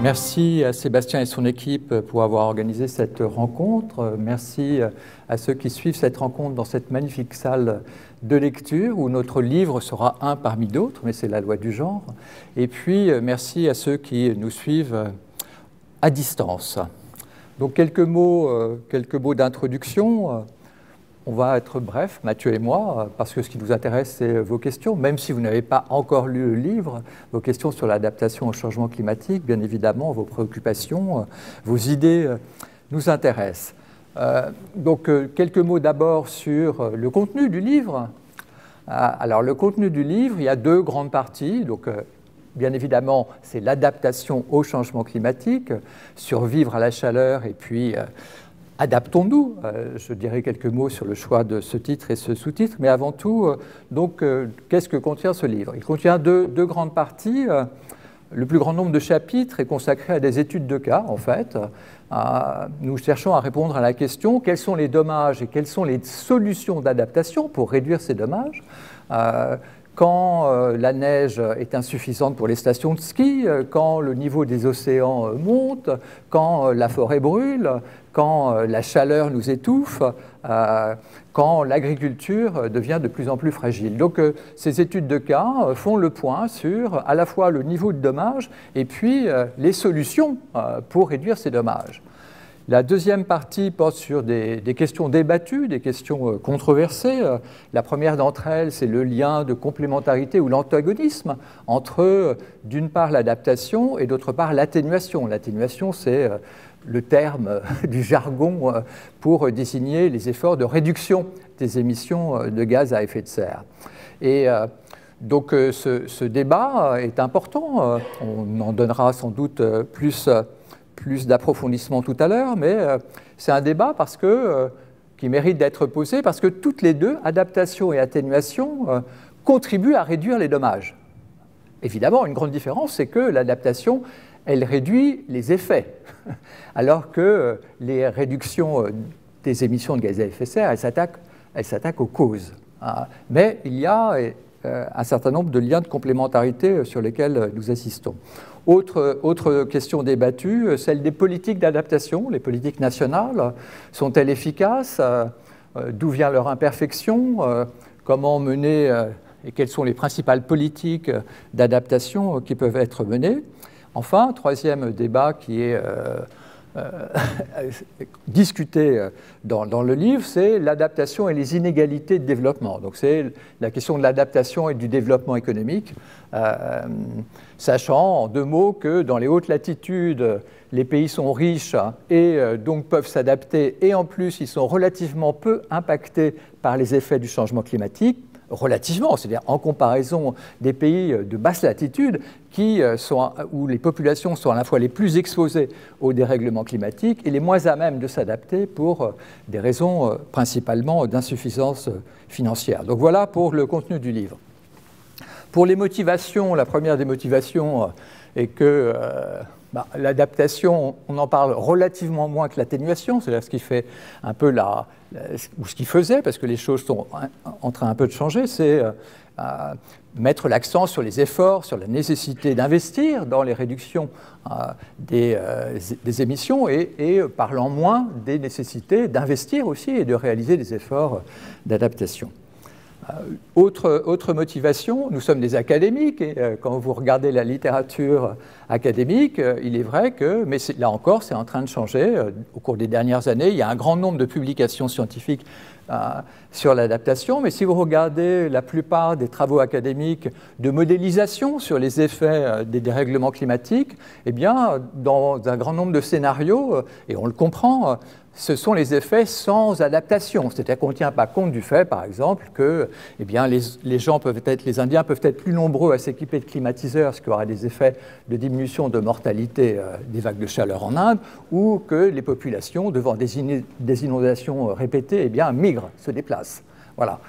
Merci à Sébastien et son équipe pour avoir organisé cette rencontre. Merci à ceux qui suivent cette rencontre dans cette magnifique salle de lecture où notre livre sera un parmi d'autres, mais c'est la loi du genre. Et puis, merci à ceux qui nous suivent à distance. Donc, quelques mots d'introduction. On va être bref, Mathieu et moi, parce que ce qui nous intéresse, c'est vos questions. Même si vous n'avez pas encore lu le livre, vos questions sur l'adaptation au changement climatique, bien évidemment, vos préoccupations, vos idées nous intéressent. Donc, quelques mots d'abord sur le contenu du livre. Alors, le contenu du livre, il y a deux grandes parties. Donc, bien évidemment, c'est l'adaptation au changement climatique, survivre à la chaleur et puis adaptons-nous. Je dirai quelques mots sur le choix de ce titre et ce sous-titre, mais avant tout, qu'est-ce que contient ce livre? Il contient deux grandes parties. Le plus grand nombre de chapitres est consacré à des études de cas, en fait. Nous cherchons à répondre à la question quels sont les dommages et quelles sont les solutions d'adaptation pour réduire ces dommages. Quand la neige est insuffisante pour les stations de ski, quand le niveau des océans monte, quand la forêt brûle, quand la chaleur nous étouffe, quand l'agriculture devient de plus en plus fragile. Donc ces études de cas font le point sur à la fois le niveau de dommages et puis les solutions pour réduire ces dommages. La deuxième partie porte sur des questions débattues, des questions controversées. La première d'entre elles, c'est le lien de complémentarité ou l'antagonisme entre, d'une part, l'adaptation et d'autre part, l'atténuation. L'atténuation, c'est le terme du jargon pour désigner les efforts de réduction des émissions de gaz à effet de serre. Et donc, ce débat est important. On en donnera sans doute plus d'approfondissement tout à l'heure, mais c'est un débat qui mérite d'être posé parce que toutes les deux, adaptation et atténuation, contribuent à réduire les dommages. Évidemment, une grande différence, c'est que l'adaptation, elle réduit les effets, alors que les réductions des émissions de gaz à effet de serre, elles s'attaquent aux causes. Mais il y a un certain nombre de liens de complémentarité sur lesquels nous assistons. Autre question débattue, celle des politiques d'adaptation. Les politiques nationales, sont-elles efficaces? D'où vient leur imperfection? Comment mener et quelles sont les principales politiques d'adaptation qui peuvent être menées? Enfin, troisième débat qui est discuté dans le livre, c'est l'adaptation et les inégalités de développement. Donc c'est la question de l'adaptation et du développement économique, sachant en deux mots que dans les hautes latitudes, les pays sont riches et donc peuvent s'adapter, et en plus ils sont relativement peu impactés par les effets du changement climatique, relativement, c'est-à-dire en comparaison des pays de basse latitude où les populations sont à la fois les plus exposées au dérèglement climatique et les moins à même de s'adapter pour des raisons principalement d'insuffisance financière. Donc voilà pour le contenu du livre. Pour les motivations, la première des motivations est que l'adaptation, on en parle relativement moins que l'atténuation, c'est-à-dire ce qui fait un peu ou ce qui faisait, parce que les choses sont en train un peu de changer, c'est mettre l'accent sur les efforts, sur la nécessité d'investir dans les réductions des émissions et parlant moins des nécessités d'investir aussi et de réaliser des efforts d'adaptation. Autre motivation, nous sommes des académiques et quand vous regardez la littérature académique, il est vrai que, mais là encore c'est en train de changer, au cours des dernières années, il y a un grand nombre de publications scientifiques sur l'adaptation, mais si vous regardez la plupart des travaux académiques de modélisation sur les effets des dérèglements climatiques, eh bien, dans un grand nombre de scénarios, et on le comprend, ce sont les effets sans adaptation, c'est-à-dire qu'on ne tient pas compte du fait, par exemple, que eh bien, les Indiens peuvent être plus nombreux à s'équiper de climatiseurs, ce qui aura des effets de diminution de mortalité des vagues de chaleur en Inde, ou que les populations, devant des inondations répétées, eh bien, migrent, se déplacent. Voilà.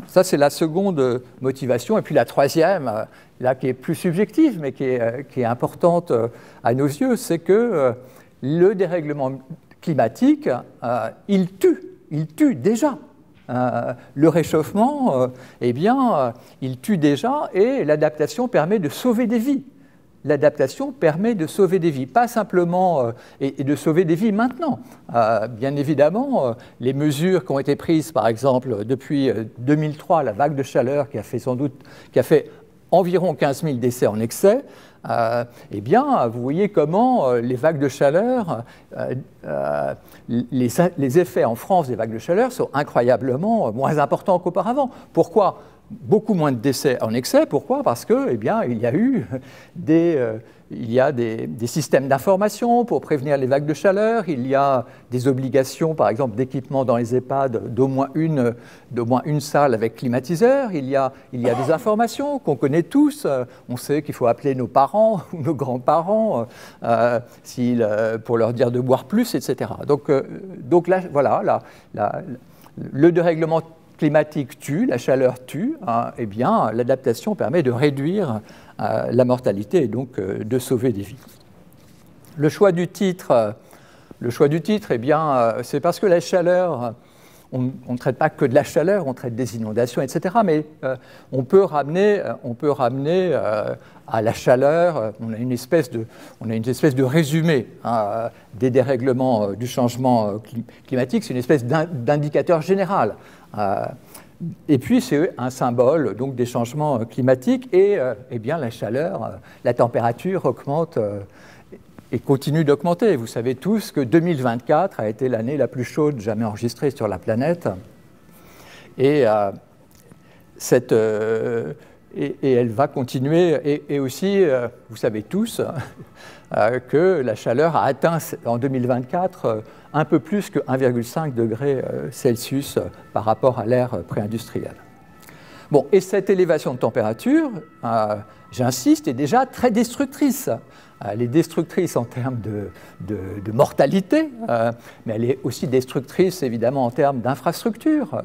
Ça, c'est la seconde motivation. Et puis la troisième, là, qui est plus subjective, mais qui est importante à nos yeux, c'est que le dérèglement climatique, il tue déjà. Le réchauffement, eh bien, il tue déjà et l'adaptation permet de sauver des vies. L'adaptation permet de sauver des vies, pas simplement et de sauver des vies maintenant. Bien évidemment, les mesures qui ont été prises, par exemple, depuis 2003, la vague de chaleur qui a fait environ 15 000 décès en excès, eh bien, vous voyez comment les vagues de chaleur, les effets en France des vagues de chaleur sont incroyablement moins importants qu'auparavant. Pourquoi ? Beaucoup moins de décès en excès. Pourquoi ? Parce que, eh bien, il y a eu des systèmes d'information pour prévenir les vagues de chaleur. Il y a des obligations, par exemple, d'équipement dans les EHPAD d'au moins une salle avec climatiseur. Il y a des informations qu'on connaît tous. On sait qu'il faut appeler nos parents ou nos grands-parents pour leur dire de boire plus, etc. Donc là, voilà, le dérèglement climatique tue, la chaleur tue, eh bien, l'adaptation permet de réduire la mortalité et donc de sauver des vies. Le choix du titre, eh bien, c'est parce que la chaleur, on ne traite pas que de la chaleur, on traite des inondations, etc. Mais on peut ramener à la chaleur, on a une espèce de résumé des dérèglements du changement climatique, c'est une espèce d'indicateur général. Et puis c'est un symbole donc, des changements climatiques et eh bien, la chaleur, la température augmente et continue d'augmenter. Vous savez tous que 2024 a été l'année la plus chaude jamais enregistrée sur la planète et elle va continuer et aussi, vous savez tous que la chaleur a atteint en 2024 un peu plus que 1,5 degré Celsius par rapport à l'ère pré-industrielle. Bon, et cette élévation de température, j'insiste, est déjà très destructrice. Elle est destructrice en termes de mortalité, mais elle est aussi destructrice évidemment en termes d'infrastructures.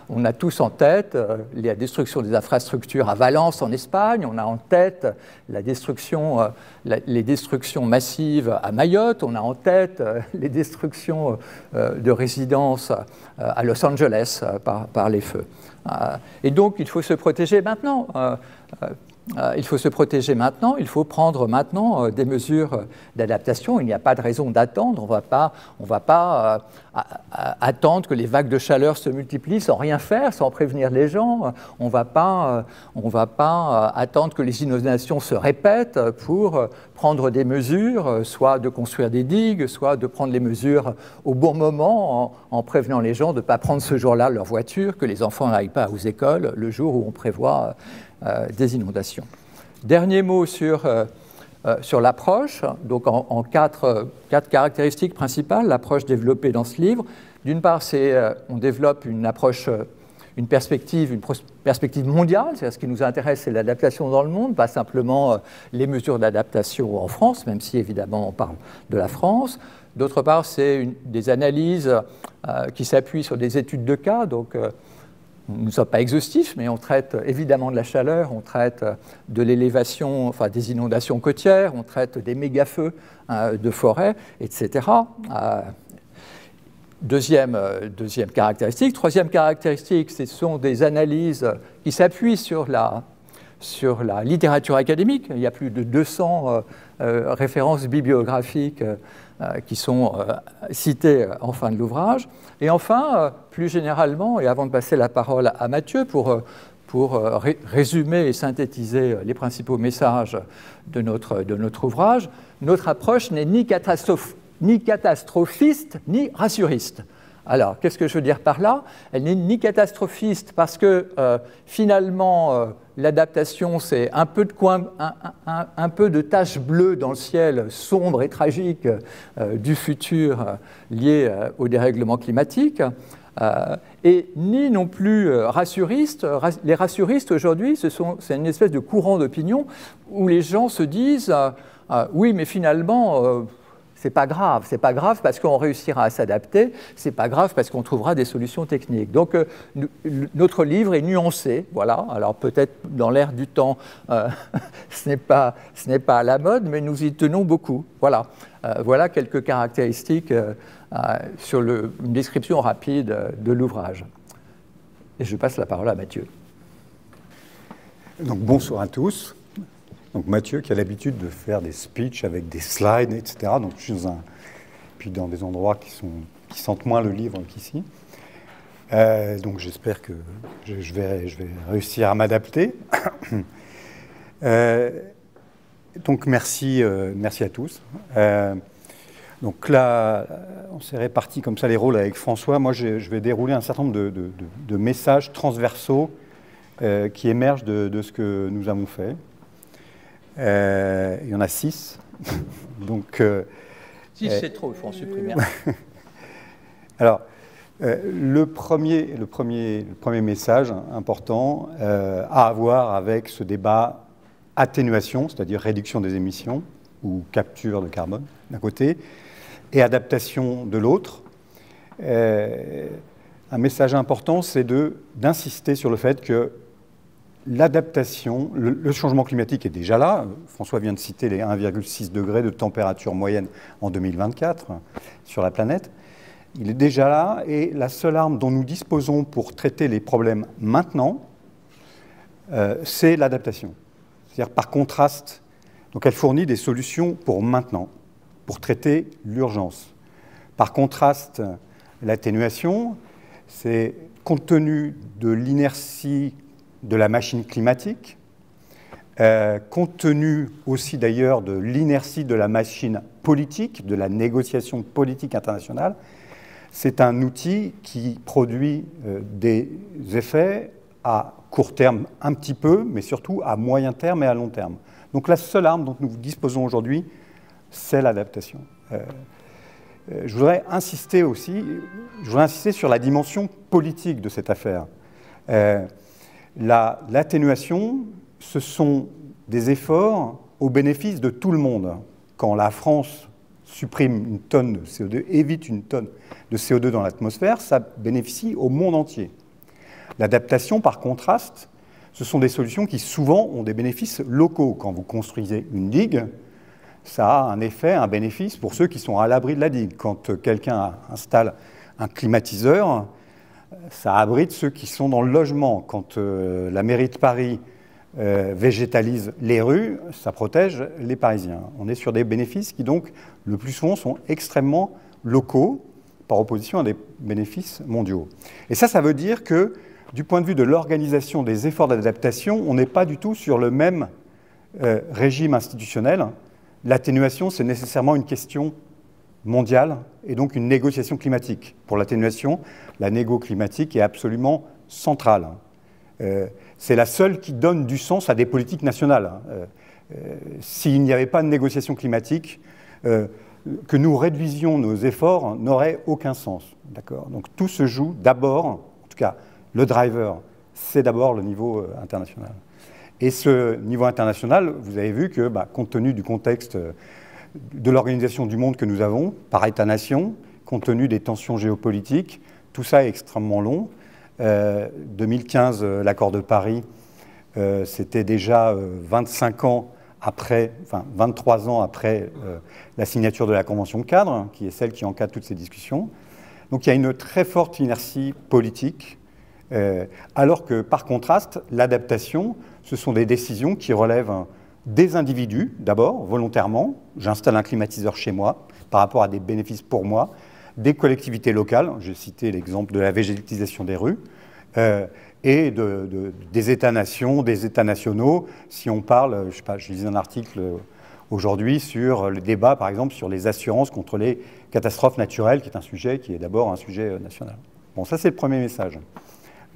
On a tous en tête la destruction des infrastructures à Valence en Espagne, on a en tête les destructions massives à Mayotte, on a en tête les destructions de résidences à Los Angeles par les feux. Et donc il faut se protéger maintenant. Il faut se protéger maintenant, il faut prendre maintenant des mesures d'adaptation. Il n'y a pas de raison d'attendre, on va pas attendre que les vagues de chaleur se multiplient sans rien faire, sans prévenir les gens. On va pas attendre que les inondations se répètent pour prendre des mesures, soit de construire des digues, soit de prendre les mesures au bon moment en prévenant les gens de ne pas prendre ce jour-là leur voiture, que les enfants n'aillent pas aux écoles le jour où on prévoit des inondations. Dernier mot sur l'approche, donc en quatre caractéristiques principales, l'approche développée dans ce livre. D'une part, on développe une approche, une perspective mondiale, c'est-à-dire ce qui nous intéresse, c'est l'adaptation dans le monde, pas simplement les mesures d'adaptation en France, même si évidemment on parle de la France. D'autre part, c'est des analyses qui s'appuient sur des études de cas, donc nous ne sommes pas exhaustifs, mais on traite évidemment de la chaleur, on traite de l'élévation, enfin des inondations côtières, on traite des méga-feux de forêt, etc. Deuxième caractéristique. Troisième caractéristique, ce sont des analyses qui s'appuient sur la littérature académique. Il y a plus de 200 références bibliographiques qui sont citées en fin de l'ouvrage. Et enfin, plus généralement, et avant de passer la parole à Mathieu pour résumer et synthétiser les principaux messages de notre ouvrage, notre approche n'est ni catastrophiste ni rassuriste. Alors, qu'est-ce que je veux dire par là ? Elle n'est ni catastrophiste parce que finalement, l'adaptation, c'est un peu de taches bleues dans le ciel sombre et tragique du futur lié au dérèglement climatique. Et ni non plus rassuriste. Les rassuristes aujourd'hui, c'est une espèce de courant d'opinion où les gens se disent oui, mais finalement, C'est pas grave. C'est pas grave parce qu'on réussira à s'adapter. C'est pas grave parce qu'on trouvera des solutions techniques. Donc, notre livre est nuancé. Voilà. Alors, peut-être dans l'air du temps, ce n'est pas à la mode, mais nous y tenons beaucoup. Voilà. Voilà quelques caractéristiques sur une description rapide de l'ouvrage. Et je passe la parole à Mathieu. Donc, bonsoir à tous. Donc Mathieu qui a l'habitude de faire des speeches avec des slides, etc. Donc je suis dans des endroits qui sentent moins le livre qu'ici. Donc j'espère que je vais réussir à m'adapter. Donc merci à tous. Donc là, on s'est répartis comme ça les rôles avec François. Moi, je vais dérouler un certain nombre de messages transversaux qui émergent de ce que nous avons fait. Il y en a 6. Donc, 6, c'est trop, il faut en supprimer. Alors, le premier message important à avoir avec ce débat atténuation, c'est-à-dire réduction des émissions ou capture de carbone d'un côté, et adaptation de l'autre. Un message important, c'est d'insister sur le fait que l'adaptation, le changement climatique est déjà là. François vient de citer les 1,6 degrés de température moyenne en 2024 sur la planète. Il est déjà là et la seule arme dont nous disposons pour traiter les problèmes maintenant, c'est l'adaptation. C'est-à-dire par contraste, donc elle fournit des solutions pour maintenant, pour traiter l'urgence. Par contraste, l'atténuation, c'est compte tenu de l'inertie de la machine climatique, compte tenu aussi d'ailleurs de l'inertie de la machine politique, de la négociation politique internationale, c'est un outil qui produit des effets à court terme un petit peu, mais surtout à moyen terme et à long terme. Donc la seule arme dont nous disposons aujourd'hui, c'est l'adaptation. Je voudrais insister sur la dimension politique de cette affaire. L'atténuation, ce sont des efforts au bénéfice de tout le monde. Quand la France supprime une tonne de CO2, évite une tonne de CO2 dans l'atmosphère, ça bénéficie au monde entier. L'adaptation, par contraste, ce sont des solutions qui souvent ont des bénéfices locaux. Quand vous construisez une digue, ça a un effet, un bénéfice pour ceux qui sont à l'abri de la digue. Quand quelqu'un installe un climatiseur, ça abrite ceux qui sont dans le logement. Quand la mairie de Paris végétalise les rues, ça protège les Parisiens. On est sur des bénéfices qui, donc, le plus souvent, sont extrêmement locaux, par opposition à des bénéfices mondiaux. Et ça veut dire que, du point de vue de l'organisation des efforts d'adaptation, on n'est pas du tout sur le même régime institutionnel. L'atténuation, c'est nécessairement une question mondiale et donc une négociation climatique. Pour l'atténuation, la négo climatique est absolument centrale. C'est la seule qui donne du sens à des politiques nationales. S'il n'y avait pas de négociation climatique, que nous réduisions nos efforts n'aurait aucun sens. Donc tout se joue d'abord, en tout cas le driver, c'est d'abord le niveau international. Et ce niveau international, vous avez vu que, compte tenu du contexte de l'organisation du monde que nous avons, par État-nation, compte tenu des tensions géopolitiques, tout ça est extrêmement long. 2015, l'accord de Paris, c'était déjà 25 ans après, enfin 23 ans après la signature de la Convention cadre, qui est celle qui encadre toutes ces discussions. Donc il y a une très forte inertie politique, alors que par contraste, l'adaptation, ce sont des décisions qui relèvent des individus, d'abord, volontairement. J'installe un climatiseur chez moi par rapport à des bénéfices pour moi, des collectivités locales, j'ai cité l'exemple de la végétalisation des rues, et des États-nations, des États nationaux. Si on parle, je sais pas, je lisais un article aujourd'hui sur le débat, par exemple, sur les assurances contre les catastrophes naturelles, qui est un sujet qui est d'abord un sujet national. Bon, ça c'est le premier message.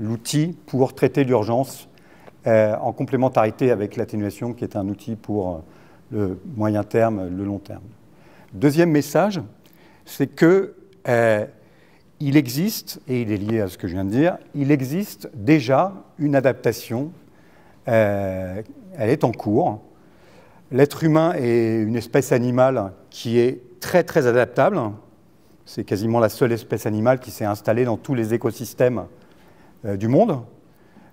L'outil pour traiter l'urgence en complémentarité avec l'atténuation, qui est un outil pour le moyen terme, le long terme. Deuxième message, c'est que il existe, et il est lié à ce que je viens de dire, il existe déjà une adaptation, elle est en cours, L'être humain est une espèce animale qui est très très adaptable. C'est quasiment la seule espèce animale qui s'est installée dans tous les écosystèmes du monde,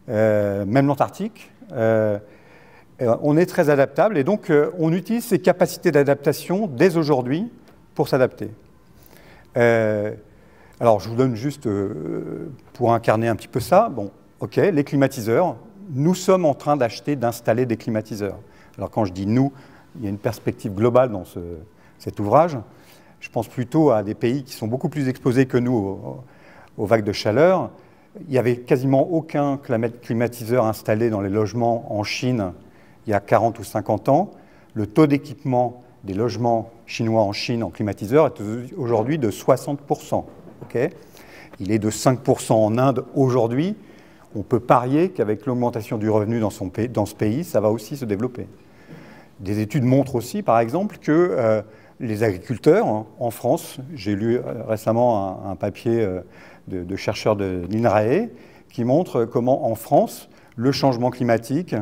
même l'Antarctique. On est très adaptable et donc on utilise ces capacités d'adaptation dès aujourd'hui pour s'adapter. Alors je vous donne juste pour incarner un petit peu ça. Bon, ok, les climatiseurs. Nous sommes en train d'installer des climatiseurs. Alors quand je dis nous, il y a une perspective globale dans cet ouvrage. Je pense plutôt à des pays qui sont beaucoup plus exposés que nous aux vagues de chaleur. Il n'y avait quasiment aucun climatiseur installé dans les logements en Chine il y a 40 ou 50 ans. Le taux d'équipement des logements chinois en Chine en climatiseur est aujourd'hui de 60%. Okay, il est de 5% en Inde aujourd'hui. On peut parier qu'avec l'augmentation du revenu dans ce pays, ça va aussi se développer. Des études montrent aussi, par exemple, que les agriculteurs en France, j'ai lu récemment un papier de chercheurs de l'INRAE qui montre comment en France, le changement climatique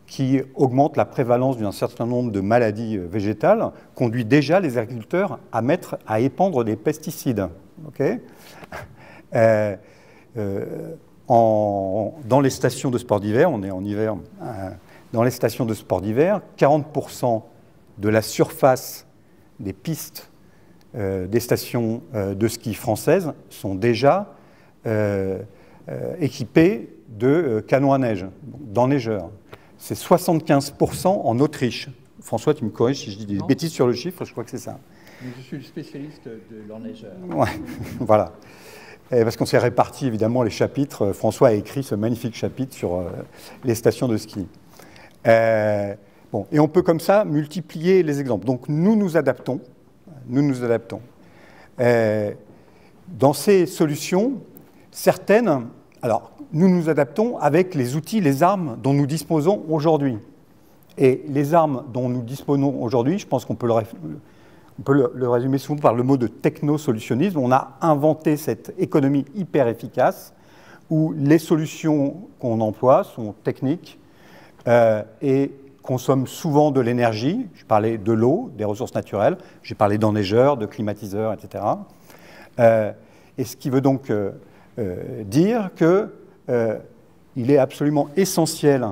qui augmente la prévalence d'un certain nombre de maladies végétales conduit déjà les agriculteurs à épandre des pesticides. Okay, dans les stations de sport d'hiver, on est en hiver, dans les stations de sport d'hiver, 40% de la surface des pistes des stations de ski françaises sont déjà équipées de canons à neige, d'enneigeurs. C'est 75% en Autriche. François, tu me corriges si je dis des bêtises sur le chiffre, je crois que c'est ça. Je suis le spécialiste de l'enneigeur. Ouais, voilà. Et parce qu'on s'est réparti évidemment les chapitres. François a écrit ce magnifique chapitre sur les stations de ski. Bon, et on peut comme ça multiplier les exemples. Donc nous nous adaptons. Nous nous adaptons. Dans ces solutions, certaines, alors nous nous adaptons avec les outils, les armes dont nous disposons aujourd'hui. Et les armes dont nous disposons aujourd'hui, je pense qu'on peut le résumer souvent par le mot de technosolutionnisme. On a inventé cette économie hyper efficace où les solutions qu'on emploie sont techniques et consomment souvent de l'énergie. Je parlais de l'eau, des ressources naturelles, j'ai parlé d'enneigeurs, de climatiseurs, etc. Et ce qui veut donc dire qu'il est absolument essentiel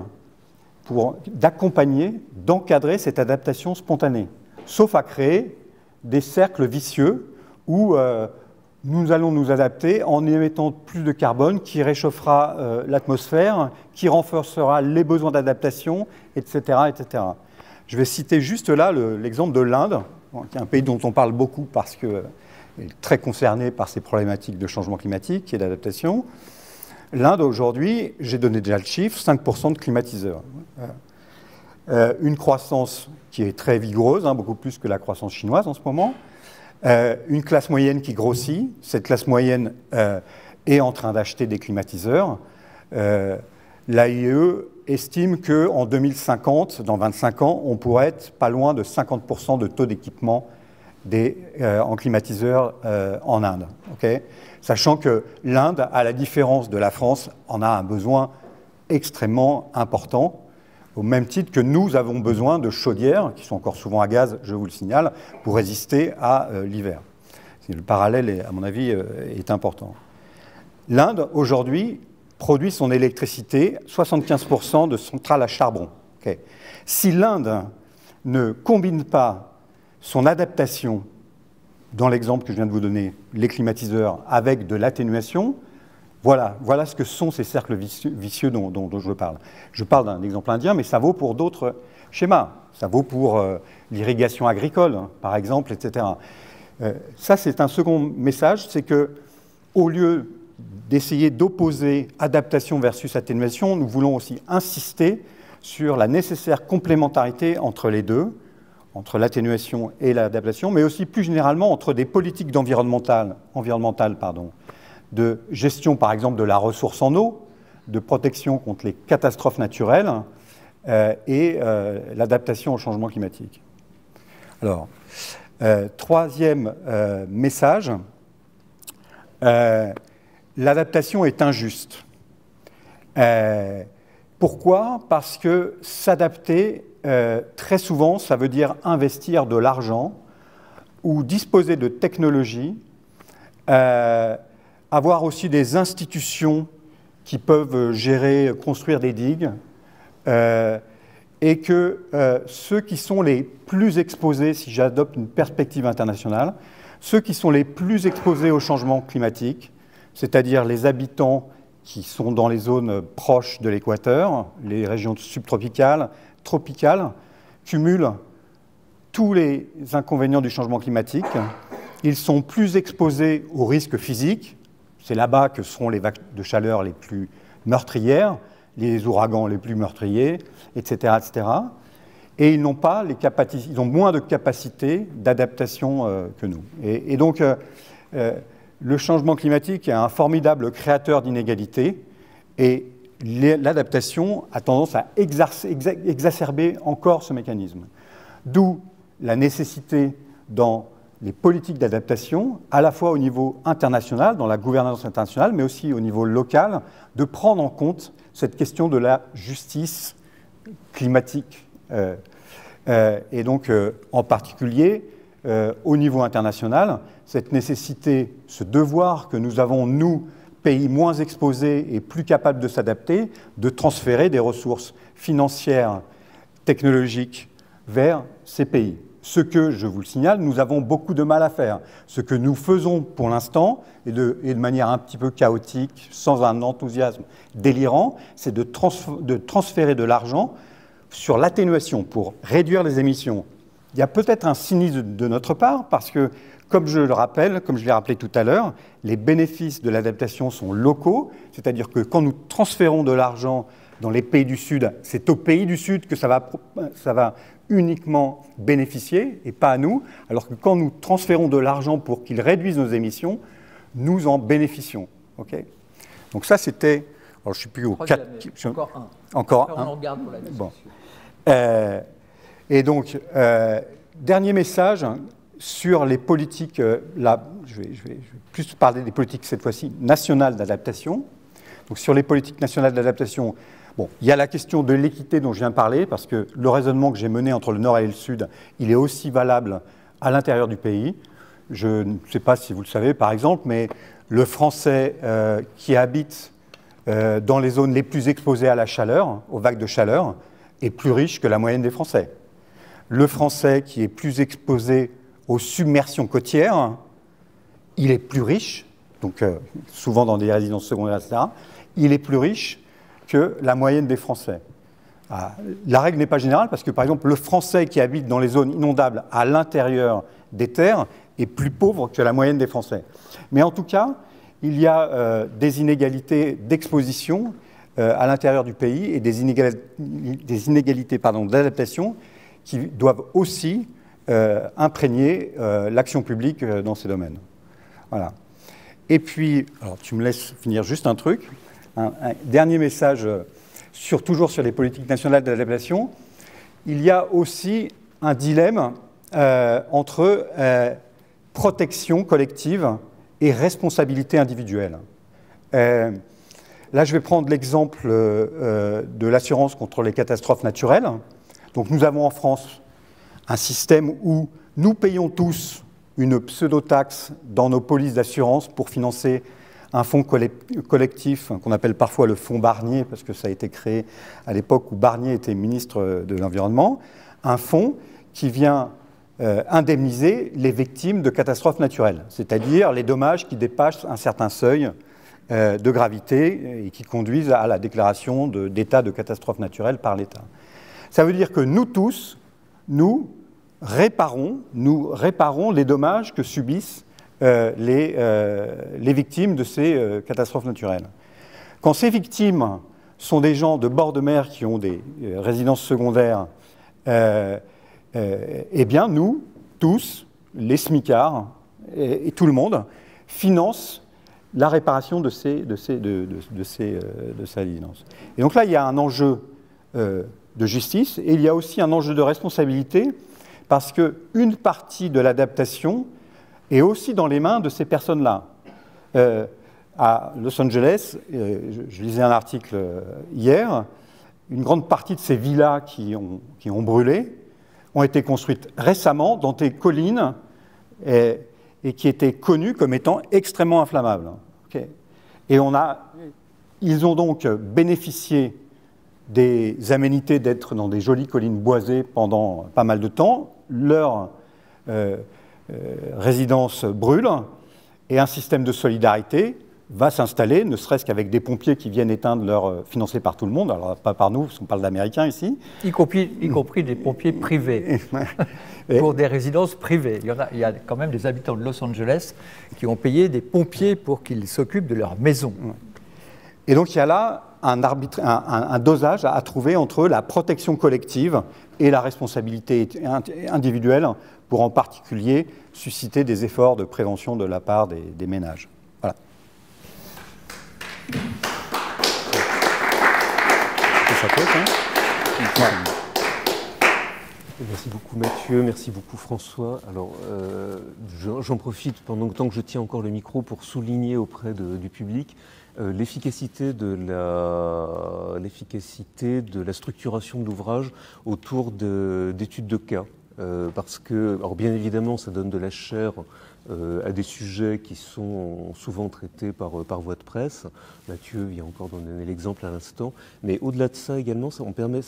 d'accompagner, d'encadrer cette adaptation spontanée, sauf à créer des cercles vicieux où nous allons nous adapter en émettant plus de carbone qui réchauffera l'atmosphère, qui renforcera les besoins d'adaptation, etc., etc. Je vais citer juste là l'exemple de l'Inde, qui est un pays dont on parle beaucoup parce qu'il est très concerné par ces problématiques de changement climatique et d'adaptation. L'Inde, aujourd'hui, j'ai donné déjà le chiffre, 5% de climatiseurs. Une croissance qui est très vigoureuse, beaucoup plus que la croissance chinoise en ce moment. Une classe moyenne qui grossit. Cette classe moyenne est en train d'acheter des climatiseurs. L'AIE estime qu'en 2050, dans 25 ans, on pourrait être pas loin de 50% de taux d'équipement en climatiseurs en Inde. Okay, sachant que l'Inde, à la différence de la France, en a un besoin extrêmement important, au même titre que nous avons besoin de chaudières, qui sont encore souvent à gaz, je vous le signale, pour résister à l'hiver. Le parallèle, à mon avis, est important. L'Inde, aujourd'hui, produit son électricité, 75% de centrales à charbon. Okay. Si l'Inde ne combine pas son adaptation, dans l'exemple que je viens de vous donner, les climatiseurs, avec de l'atténuation, voilà ce que sont ces cercles vicieux dont je parle. Je parle d'un exemple indien, mais ça vaut pour d'autres schémas. Ça vaut pour l'irrigation agricole, par exemple, etc. Ça, c'est un second message, c'est qu'au lieu d'essayer d'opposer adaptation versus atténuation, nous voulons aussi insister sur la nécessaire complémentarité entre les deux, entre l'atténuation et l'adaptation, mais aussi plus généralement entre des politiques environnementales, de gestion, par exemple, de la ressource en eau, de protection contre les catastrophes naturelles et l'adaptation au changement climatique. Alors, troisième message, l'adaptation est injuste. Pourquoi ? Parce que s'adapter très souvent, ça veut dire investir de l'argent ou disposer de technologies, avoir aussi des institutions qui peuvent gérer, construire des digues, et que ceux qui sont les plus exposés, si j'adopte une perspective internationale, ceux qui sont les plus exposés au changement climatique, c'est-à-dire les habitants qui sont dans les zones proches de l'équateur, les régions subtropicales, tropicales, cumulent tous les inconvénients du changement climatique. Ils sont plus exposés aux risques physiques. C'est là-bas que seront les vagues de chaleur les plus meurtrières, les ouragans les plus meurtriers, etc., etc. Et ils n'ont pas les capacités, ils ont moins de capacités d'adaptation que nous. Et donc, le changement climatique est un formidable créateur d'inégalités, et l'adaptation a tendance à exacerber encore ce mécanisme. D'où la nécessité dans les politiques d'adaptation, à la fois au niveau international, dans la gouvernance internationale, mais aussi au niveau local, de prendre en compte cette question de la justice climatique. Et donc, en particulier, au niveau international, cette nécessité, ce devoir que nous avons, nous, pays moins exposés et plus capables de s'adapter, de transférer des ressources financières, technologiques vers ces pays. Ce que, je vous le signale, nous avons beaucoup de mal à faire. Ce que nous faisons pour l'instant, et de manière un petit peu chaotique, sans un enthousiasme délirant, c'est de transférer de l'argent sur l'atténuation pour réduire les émissions. Il y a peut-être un cynisme de notre part, parce que, comme je le rappelle, comme je l'ai rappelé tout à l'heure, les bénéfices de l'adaptation sont locaux, c'est-à-dire que quand nous transférons de l'argent dans les pays du Sud, c'est aux pays du Sud que ça va uniquement bénéficier, et pas à nous, alors que quand nous transférons de l'argent pour qu'ils réduisent nos émissions, nous en bénéficions. Okay, donc ça, c'était... Alors, je ne suis plus au 4... Encore un. Encore un. On en garde pour la discussion. Bon. Et donc, dernier message sur les politiques, là, je vais plus parler des politiques cette fois-ci nationales d'adaptation. Donc sur les politiques nationales d'adaptation, bon, il y a la question de l'équité dont je viens de parler, parce que le raisonnement que j'ai mené entre le Nord et le Sud, il est aussi valable à l'intérieur du pays. Je ne sais pas si vous le savez, par exemple, mais le Français qui habite dans les zones les plus exposées à la chaleur, aux vagues de chaleur, est plus riche que la moyenne des Français. Le Français qui est plus exposé aux submersions côtières, il est plus riche, donc souvent dans des résidences secondaires, etc., il est plus riche que la moyenne des Français. La règle n'est pas générale parce que, par exemple, le Français qui habite dans les zones inondables à l'intérieur des terres est plus pauvre que la moyenne des Français. Mais en tout cas, il y a des inégalités d'exposition à l'intérieur du pays et des inégalités d'adaptation qui doivent aussi imprégner l'action publique dans ces domaines. Voilà. Et puis, alors tu me laisses finir juste un truc, un dernier message toujours sur les politiques nationales d'adaptation. Il y a aussi un dilemme entre protection collective et responsabilité individuelle. Là, je vais prendre l'exemple de l'assurance contre les catastrophes naturelles. Donc, nous avons en France un système où nous payons tous une pseudo-taxe dans nos polices d'assurance pour financer un fonds collectif qu'on appelle parfois le fonds Barnier, parce que ça a été créé à l'époque où Barnier était ministre de l'Environnement, un fonds qui vient indemniser les victimes de catastrophes naturelles, c'est-à-dire les dommages qui dépassent un certain seuil de gravité et qui conduisent à la déclaration d'état de catastrophe naturelle par l'État. Ça veut dire que nous tous, nous réparons les dommages que subissent les victimes de ces catastrophes naturelles. Quand ces victimes sont des gens de bord de mer qui ont des résidences secondaires, eh bien nous, tous, les smicards et tout le monde, financent la réparation de ces résidences. Et donc là, il y a un enjeu de justice et il y a aussi un enjeu de responsabilité parce qu'une partie de l'adaptation est aussi dans les mains de ces personnes-là. À Los Angeles, je lisais un article hier, une grande partie de ces villas qui ont brûlé ont été construites récemment dans des collines et qui étaient connues comme étant extrêmement inflammables. Okay. Et ils ont donc bénéficié des aménités d'être dans des jolies collines boisées pendant pas mal de temps. Leur résidence brûle et un système de solidarité va s'installer, ne serait-ce qu'avec des pompiers qui viennent éteindre financés par tout le monde, alors pas par nous, parce qu'on parle d'Américains ici. Y compris des pompiers privés, pour des résidences privées. Il y a quand même des habitants de Los Angeles qui ont payé des pompiers pour qu'ils s'occupent de leur maison. Et donc il y a là un dosage à trouver entre la protection collective et la responsabilité individuelle pour en particulier susciter des efforts de prévention de la part des ménages. Voilà. Ça peut, hein ? Voilà. Merci beaucoup Mathieu, merci beaucoup François. Alors j'en profite pendant le temps que je tiens encore le micro pour souligner auprès du public l'efficacité de la structuration de l'ouvrage autour d'études de cas. Parce que, alors bien évidemment, ça donne de la chair à des sujets qui sont souvent traités par voie de presse. Mathieu vient encore d'en donner l'exemple à l'instant. Mais au-delà de ça également, ça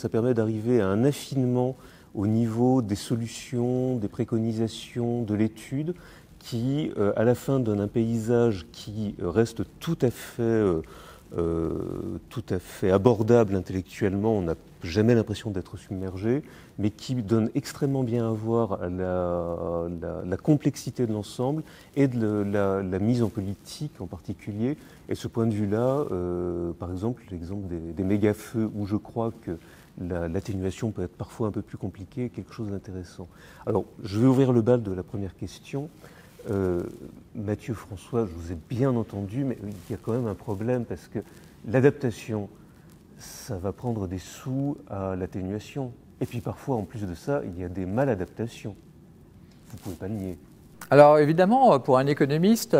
permet d'arriver à un affinement au niveau des solutions, des préconisations, de l'étude, qui, à la fin, donne un paysage qui reste tout à fait abordable intellectuellement. On n'a jamais l'impression d'être submergé, mais qui donne extrêmement bien à voir la complexité de l'ensemble et de la mise en politique en particulier. Et ce point de vue-là, par exemple, l'exemple des méga-feux, où je crois que l'atténuation peut être parfois un peu plus compliquée, quelque chose d'intéressant. Alors, je vais ouvrir le bal de la première question. Mathieu, François, je vous ai bien entendu, mais il y a quand même un problème parce que l'adaptation, ça va prendre des sous à l'atténuation. Et puis parfois, en plus de ça, il y a des maladaptations. Vous ne pouvez pas le nier. Alors évidemment, pour un économiste,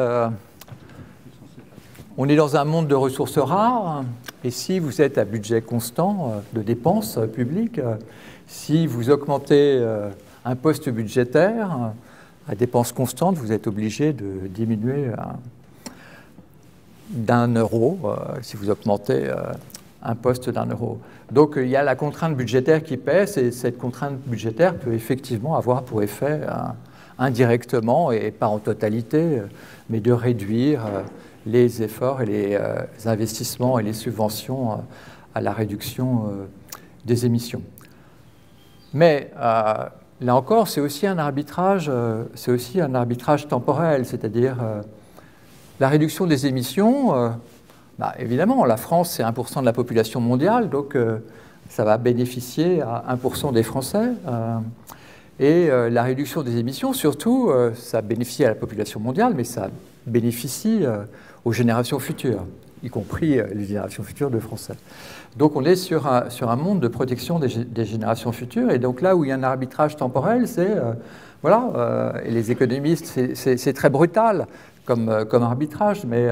on est dans un monde de ressources rares. Et si vous êtes à budget constant de dépenses publiques, si vous augmentez un poste budgétaire, à dépenses constantes, vous êtes obligé de diminuer d'1 euro si vous augmentez un poste d'1 euro. Donc il y a la contrainte budgétaire qui pèse et cette contrainte budgétaire peut effectivement avoir pour effet indirectement et pas en totalité, mais de réduire les efforts et les investissements et les subventions à la réduction des émissions. Mais là encore, c'est aussi un arbitrage temporel, c'est-à-dire la réduction des émissions. Évidemment, la France, c'est 1% de la population mondiale, donc ça va bénéficier à 1% des Français. Et la réduction des émissions, surtout, ça bénéficie à la population mondiale, mais ça bénéficie aux générations futures, y compris les générations futures de Français. Donc on est sur un monde de protection des générations futures, et donc là où il y a un arbitrage temporel, c'est, et les économistes, c'est très brutal comme arbitrage, mais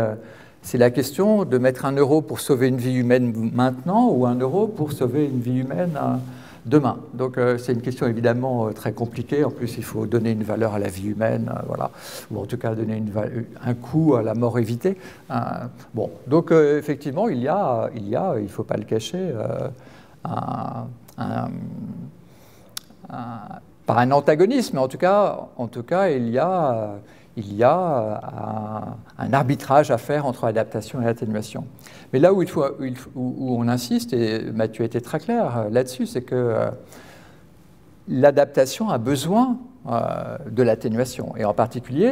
c'est la question de mettre 1 euro pour sauver une vie humaine maintenant ou 1 euro pour sauver une vie humaine demain. Donc c'est une question évidemment très compliquée. En plus, il faut donner une valeur à la vie humaine, ou en tout cas donner un coût à la mort évitée. Donc effectivement, il ne faut pas le cacher, par un antagonisme, mais en tout cas, il y a un arbitrage à faire entre adaptation et atténuation. Mais là où on insiste, et Mathieu était très clair là-dessus, c'est que l'adaptation a besoin de l'atténuation. Et en particulier,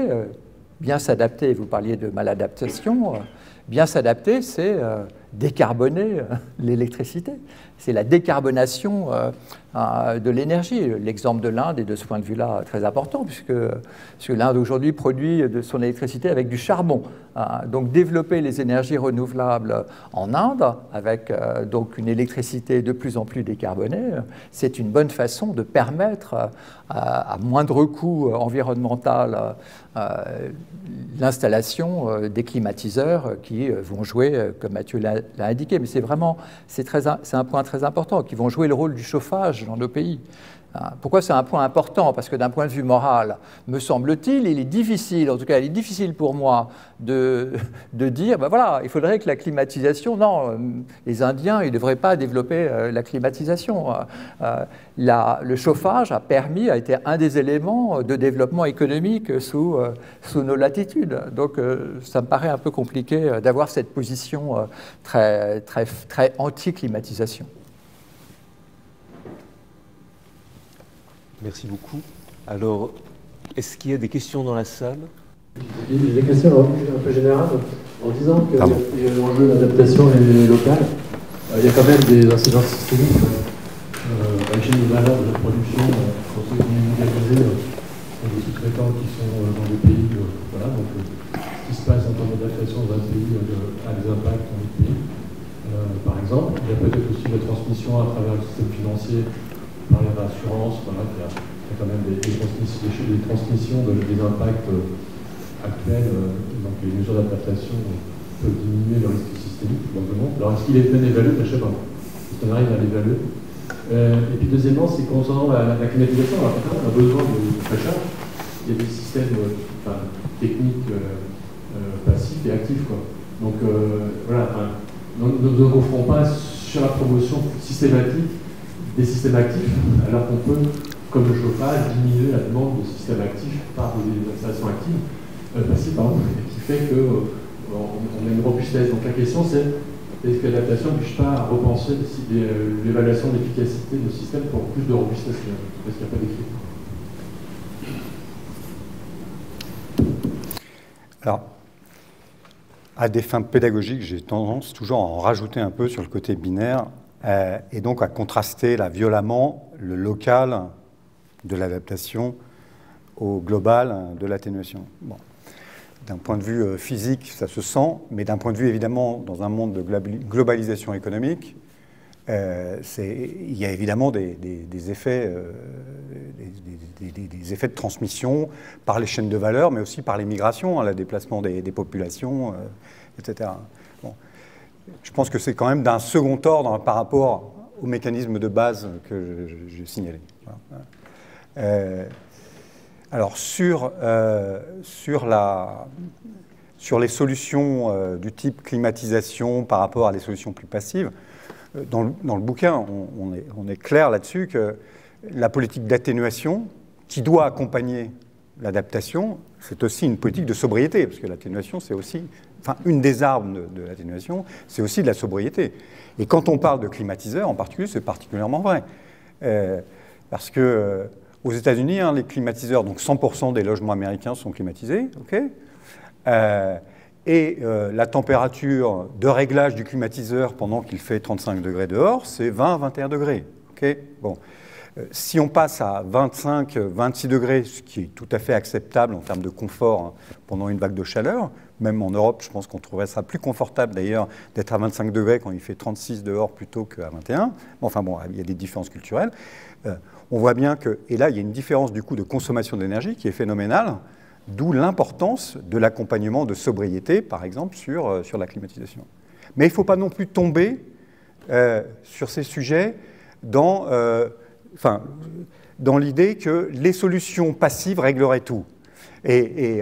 bien s'adapter, vous parliez de maladaptation, bien s'adapter, c'est décarboner l'électricité. C'est la décarbonation de l'énergie. L'exemple de l'Inde est de ce point de vue-là très important, puisque l'Inde aujourd'hui produit de son électricité avec du charbon. Donc développer les énergies renouvelables en Inde, avec donc une électricité de plus en plus décarbonée, c'est une bonne façon de permettre à moindre coût environnemental l'installation des climatiseurs qui qui vont jouer, comme Mathieu l'a indiqué, mais c'est un point très important, qui vont jouer le rôle du chauffage dans nos pays. Pourquoi c'est un point important? Parce que d'un point de vue moral, me semble-t-il, il est difficile, en tout cas il est difficile pour moi de dire, ben voilà, il faudrait que la climatisation, non, les Indiens, ils ne devraient pas développer la climatisation. Le chauffage a été un des éléments de développement économique sous nos latitudes. Donc ça me paraît un peu compliqué d'avoir cette position très anti-climatisation. Merci beaucoup. Alors, est-ce qu'il y a des questions dans la salle? Des questions un peu générales, en disant que l'enjeu d'adaptation est local. Il y a quand même des incidences systémiques à l'échelle de valeur de la production, pour ceux qui sont mondialisés, des sous-traitants qui sont dans des pays. Voilà, donc ce qui se passe en termes d'adaptation dans un pays a des impacts dans les pays. Par exemple, il y a peut-être aussi la transmission à travers le système financier, par l'assurance, voilà, il y a quand même des transmissions des impacts actuels, donc les mesures d'adaptation peuvent diminuer le risque systémique, probablement. Alors est-ce qu'il est bien évalué? Je ne sais pas. Est-ce qu'on arrive à l'évaluer? Et puis deuxièmement, c'est concernant la climatisation, alors on a besoin de recharge. Il y a des systèmes techniques passifs et actifs, quoi. Donc voilà, nous ne offrons pas sur la promotion systématique des systèmes actifs, alors qu'on peut, comme le chauffage, diminuer la demande de systèmes actifs par des installations actives, passives, qui fait qu'on a une robustesse. Donc la question c'est, est-ce que l'adaptation n'oblige pas à repenser l'évaluation de l'efficacité de système pour plus de robustesse? Parce qu'il n'y a pas d'écrit. Alors, à des fins pédagogiques, j'ai tendance toujours à en rajouter un peu sur le côté binaire, et donc à contraster là violemment le local de l'adaptation au global de l'atténuation. Bon. D'un point de vue physique, ça se sent, mais d'un point de vue évidemment, dans un monde de globalisation économique, il y a évidemment des effets, des effets de transmission par les chaînes de valeur, mais aussi par les migrations, le déplacement des populations, etc. Bon. Je pense que c'est quand même d'un second ordre par rapport au mécanisme de base que j'ai signalé. Voilà. Alors sur les solutions du type climatisation par rapport à des solutions plus passives, dans le bouquin, on est clair là-dessus que la politique d'atténuation, qui doit accompagner l'adaptation, c'est aussi une politique de sobriété, parce que l'atténuation, c'est aussi, enfin, une des armes de l'atténuation, c'est aussi de la sobriété. Et quand on parle de climatiseurs, en particulier, c'est particulièrement vrai. Parce que aux États-Unis, les climatiseurs, donc 100% des logements américains sont climatisés, ok, et la température de réglage du climatiseur pendant qu'il fait 35 degrés dehors, c'est 20-21 degrés. Ok, bon. Si on passe à 25-26 degrés, ce qui est tout à fait acceptable en termes de confort pendant une vague de chaleur, même en Europe, je pense qu'on trouverait ça plus confortable d'ailleurs d'être à 25 degrés quand il fait 36 dehors plutôt qu'à 21. Enfin bon, il y a des différences culturelles. On voit bien que, et là il y a une différence du coup de consommation d'énergie qui est phénoménale, d'où l'importance de l'accompagnement de sobriété, par exemple, sur la climatisation. Mais il ne faut pas non plus tomber sur ces sujets dans l'idée que les solutions passives régleraient tout. Et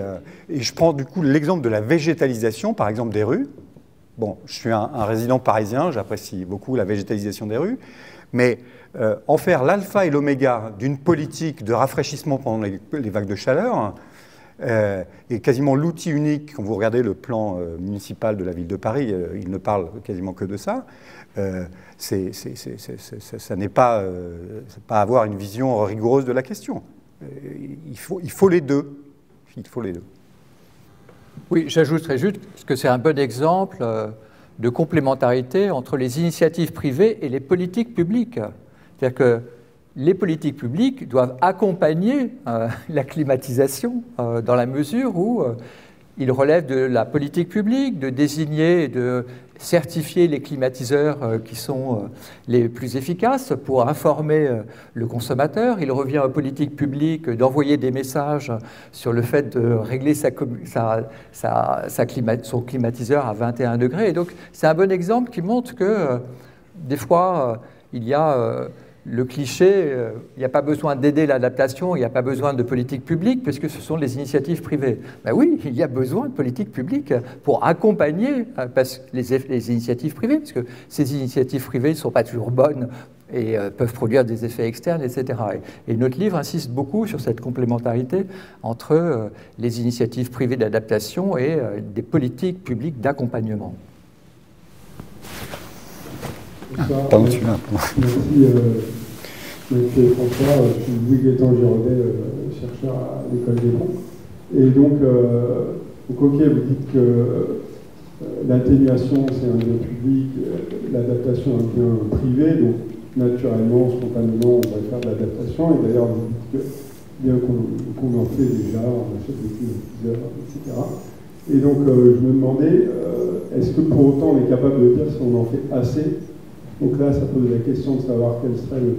je prends du coup l'exemple de la végétalisation, par exemple des rues. Bon, je suis un résident parisien, j'apprécie beaucoup la végétalisation des rues, mais en faire l'alpha et l'oméga d'une politique de rafraîchissement pendant les vagues de chaleur, et quasiment l'outil unique, quand vous regardez le plan municipal de la ville de Paris, il ne parle quasiment que de ça, ça n'est pas avoir une vision rigoureuse de la question. Il faut les deux. Il faut les deux. Oui, j'ajouterais juste que c'est un bon exemple de complémentarité entre les initiatives privées et les politiques publiques. C'est-à-dire que les politiques publiques doivent accompagner la climatisation dans la mesure où il relève de la politique publique, de désigner et de certifier les climatiseurs qui sont les plus efficaces pour informer le consommateur. Il revient aux politiques publiques d'envoyer des messages sur le fait de régler son climatiseur à 21 degrés. Et donc, c'est un bon exemple qui montre que des fois, il y a le cliché, il n'y a pas besoin d'aider l'adaptation, il n'y a pas besoin de politique publique, puisque ce sont les initiatives privées. Ben oui, il y a besoin de politique publique pour accompagner les initiatives privées, parce que ces initiatives privées ne sont pas toujours bonnes et peuvent produire des effets externes, etc. Et notre livre insiste beaucoup sur cette complémentarité entre les initiatives privées d'adaptation et des politiques publiques d'accompagnement. Pardon, tu l'as. Merci François, je suis Louis Guétan-Giraudet, chercheur à l'École des Ponts. Et donc, ok, vous dites que l'atténuation c'est un bien public, l'adaptation un bien privé, donc naturellement, spontanément, on va faire de l'adaptation. Et d'ailleurs, vous dites que bien qu'on en fait déjà, on achète des climatiseurs, etc. Et donc, je me demandais, est-ce que pour autant on est capable de dire si on en fait assez? Donc là, ça pose la question de savoir quel serait le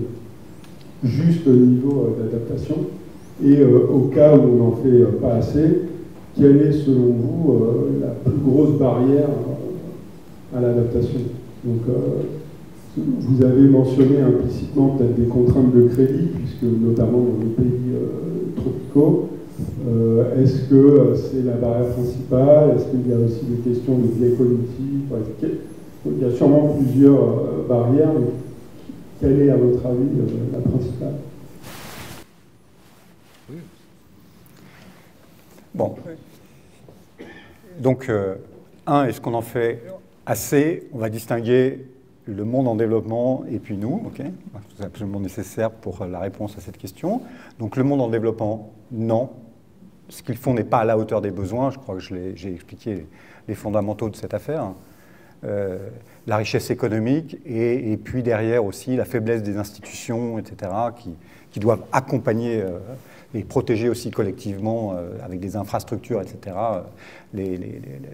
juste niveau d'adaptation. Et au cas où on n'en fait pas assez, quelle est selon vous la plus grosse barrière à l'adaptation? Donc, vous avez mentionné implicitement peut-être des contraintes de crédit, puisque notamment dans les pays tropicaux, est-ce que c'est la barrière principale? Est-ce qu'il y a aussi des questions de biais cognitifs? Il y a sûrement plusieurs barrières, mais quelle est, à votre avis, la principale? Bon. Donc, est-ce qu'on en fait assez? On va distinguer le monde en développement et puis nous, ok? C'est absolument nécessaire pour la réponse à cette question. Donc, le monde en développement, non. Ce qu'ils font n'est pas à la hauteur des besoins. Je crois que j'ai expliqué les fondamentaux de cette affaire. La richesse économique et puis derrière aussi la faiblesse des institutions, etc., qui doivent accompagner et protéger aussi collectivement avec des infrastructures, etc.,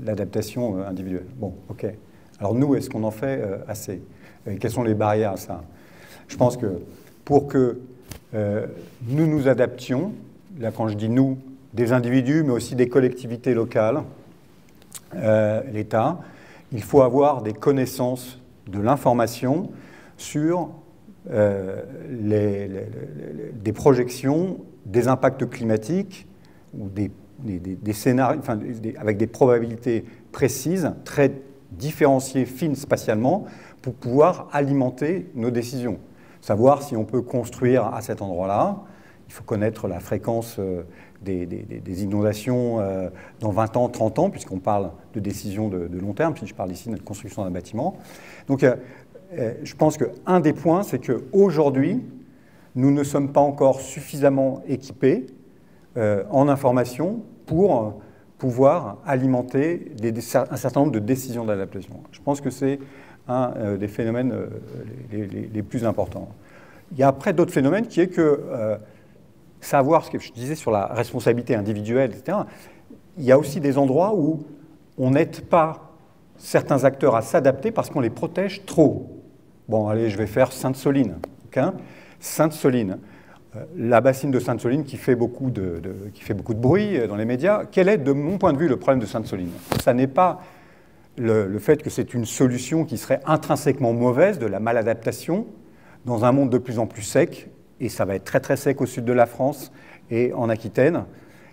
l'adaptation individuelle. Bon, ok. Alors nous, est-ce qu'on en fait assez? Quelles sont les barrières à ça? Je pense que pour que nous nous adaptions, là quand je dis nous, des individus, mais aussi des collectivités locales, l'État, il faut avoir des connaissances de l'information sur des projections, des impacts climatiques, ou des scénarios, enfin, avec des probabilités précises, très différenciées, fines spatialement, pour pouvoir alimenter nos décisions. Savoir si on peut construire à cet endroit-là, il faut connaître la fréquence des inondations dans 20 ans, 30 ans, puisqu'on parle de décisions de long terme, puis je parle ici de la construction d'un bâtiment. Donc, je pense qu'un des points, c'est qu'aujourd'hui, nous ne sommes pas encore suffisamment équipés en information pour pouvoir alimenter un certain nombre de décisions d'adaptation. Je pense que c'est un des phénomènes les plus importants. Il y a après d'autres phénomènes qui est que savoir ce que je disais sur la responsabilité individuelle, etc., il y a aussi des endroits où on n'aide pas certains acteurs à s'adapter parce qu'on les protège trop. Bon, allez, je vais faire Sainte-Soline. Okay? Sainte-Soline, la bassine de Sainte-Soline qui fait beaucoup de bruit dans les médias. Quel est, de mon point de vue, le problème de Sainte-Soline? Ça n'est pas le fait que c'est une solution qui serait intrinsèquement mauvaise, de la maladaptation, dans un monde de plus en plus sec, et ça va être très très sec au sud de la France et en Aquitaine.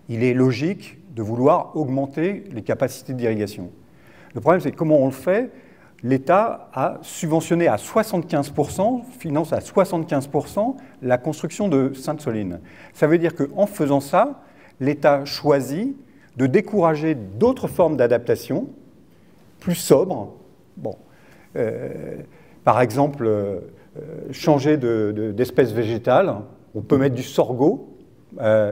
Il est logique de vouloir augmenter les capacités d'irrigation. Le problème, c'est comment on le fait. L'État a subventionné à 75%, finance à 75% la construction de Sainte-Soline. Ça veut dire qu'en faisant ça, l'État choisit de décourager d'autres formes d'adaptation plus sobres. Bon, par exemple, changer d'espèce végétale. On peut mettre du sorgho,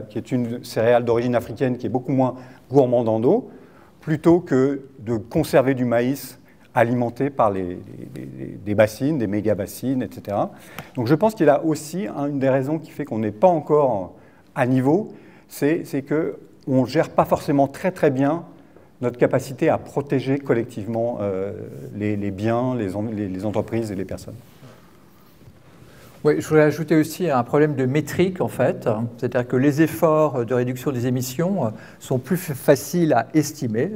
qui est une céréale d'origine africaine qui est beaucoup moins gourmande en eau, plutôt que de conserver du maïs alimenté par des bassines, des méga-bassines, etc. Donc je pense qu'il y a aussi une des raisons qui fait qu'on n'est pas encore à niveau, c'est qu'on ne gère pas forcément très très bien notre capacité à protéger collectivement les biens, les entreprises et les personnes. Oui, je voulais ajouter aussi un problème de métrique, en fait. C'est-à-dire que les efforts de réduction des émissions sont plus faciles à estimer.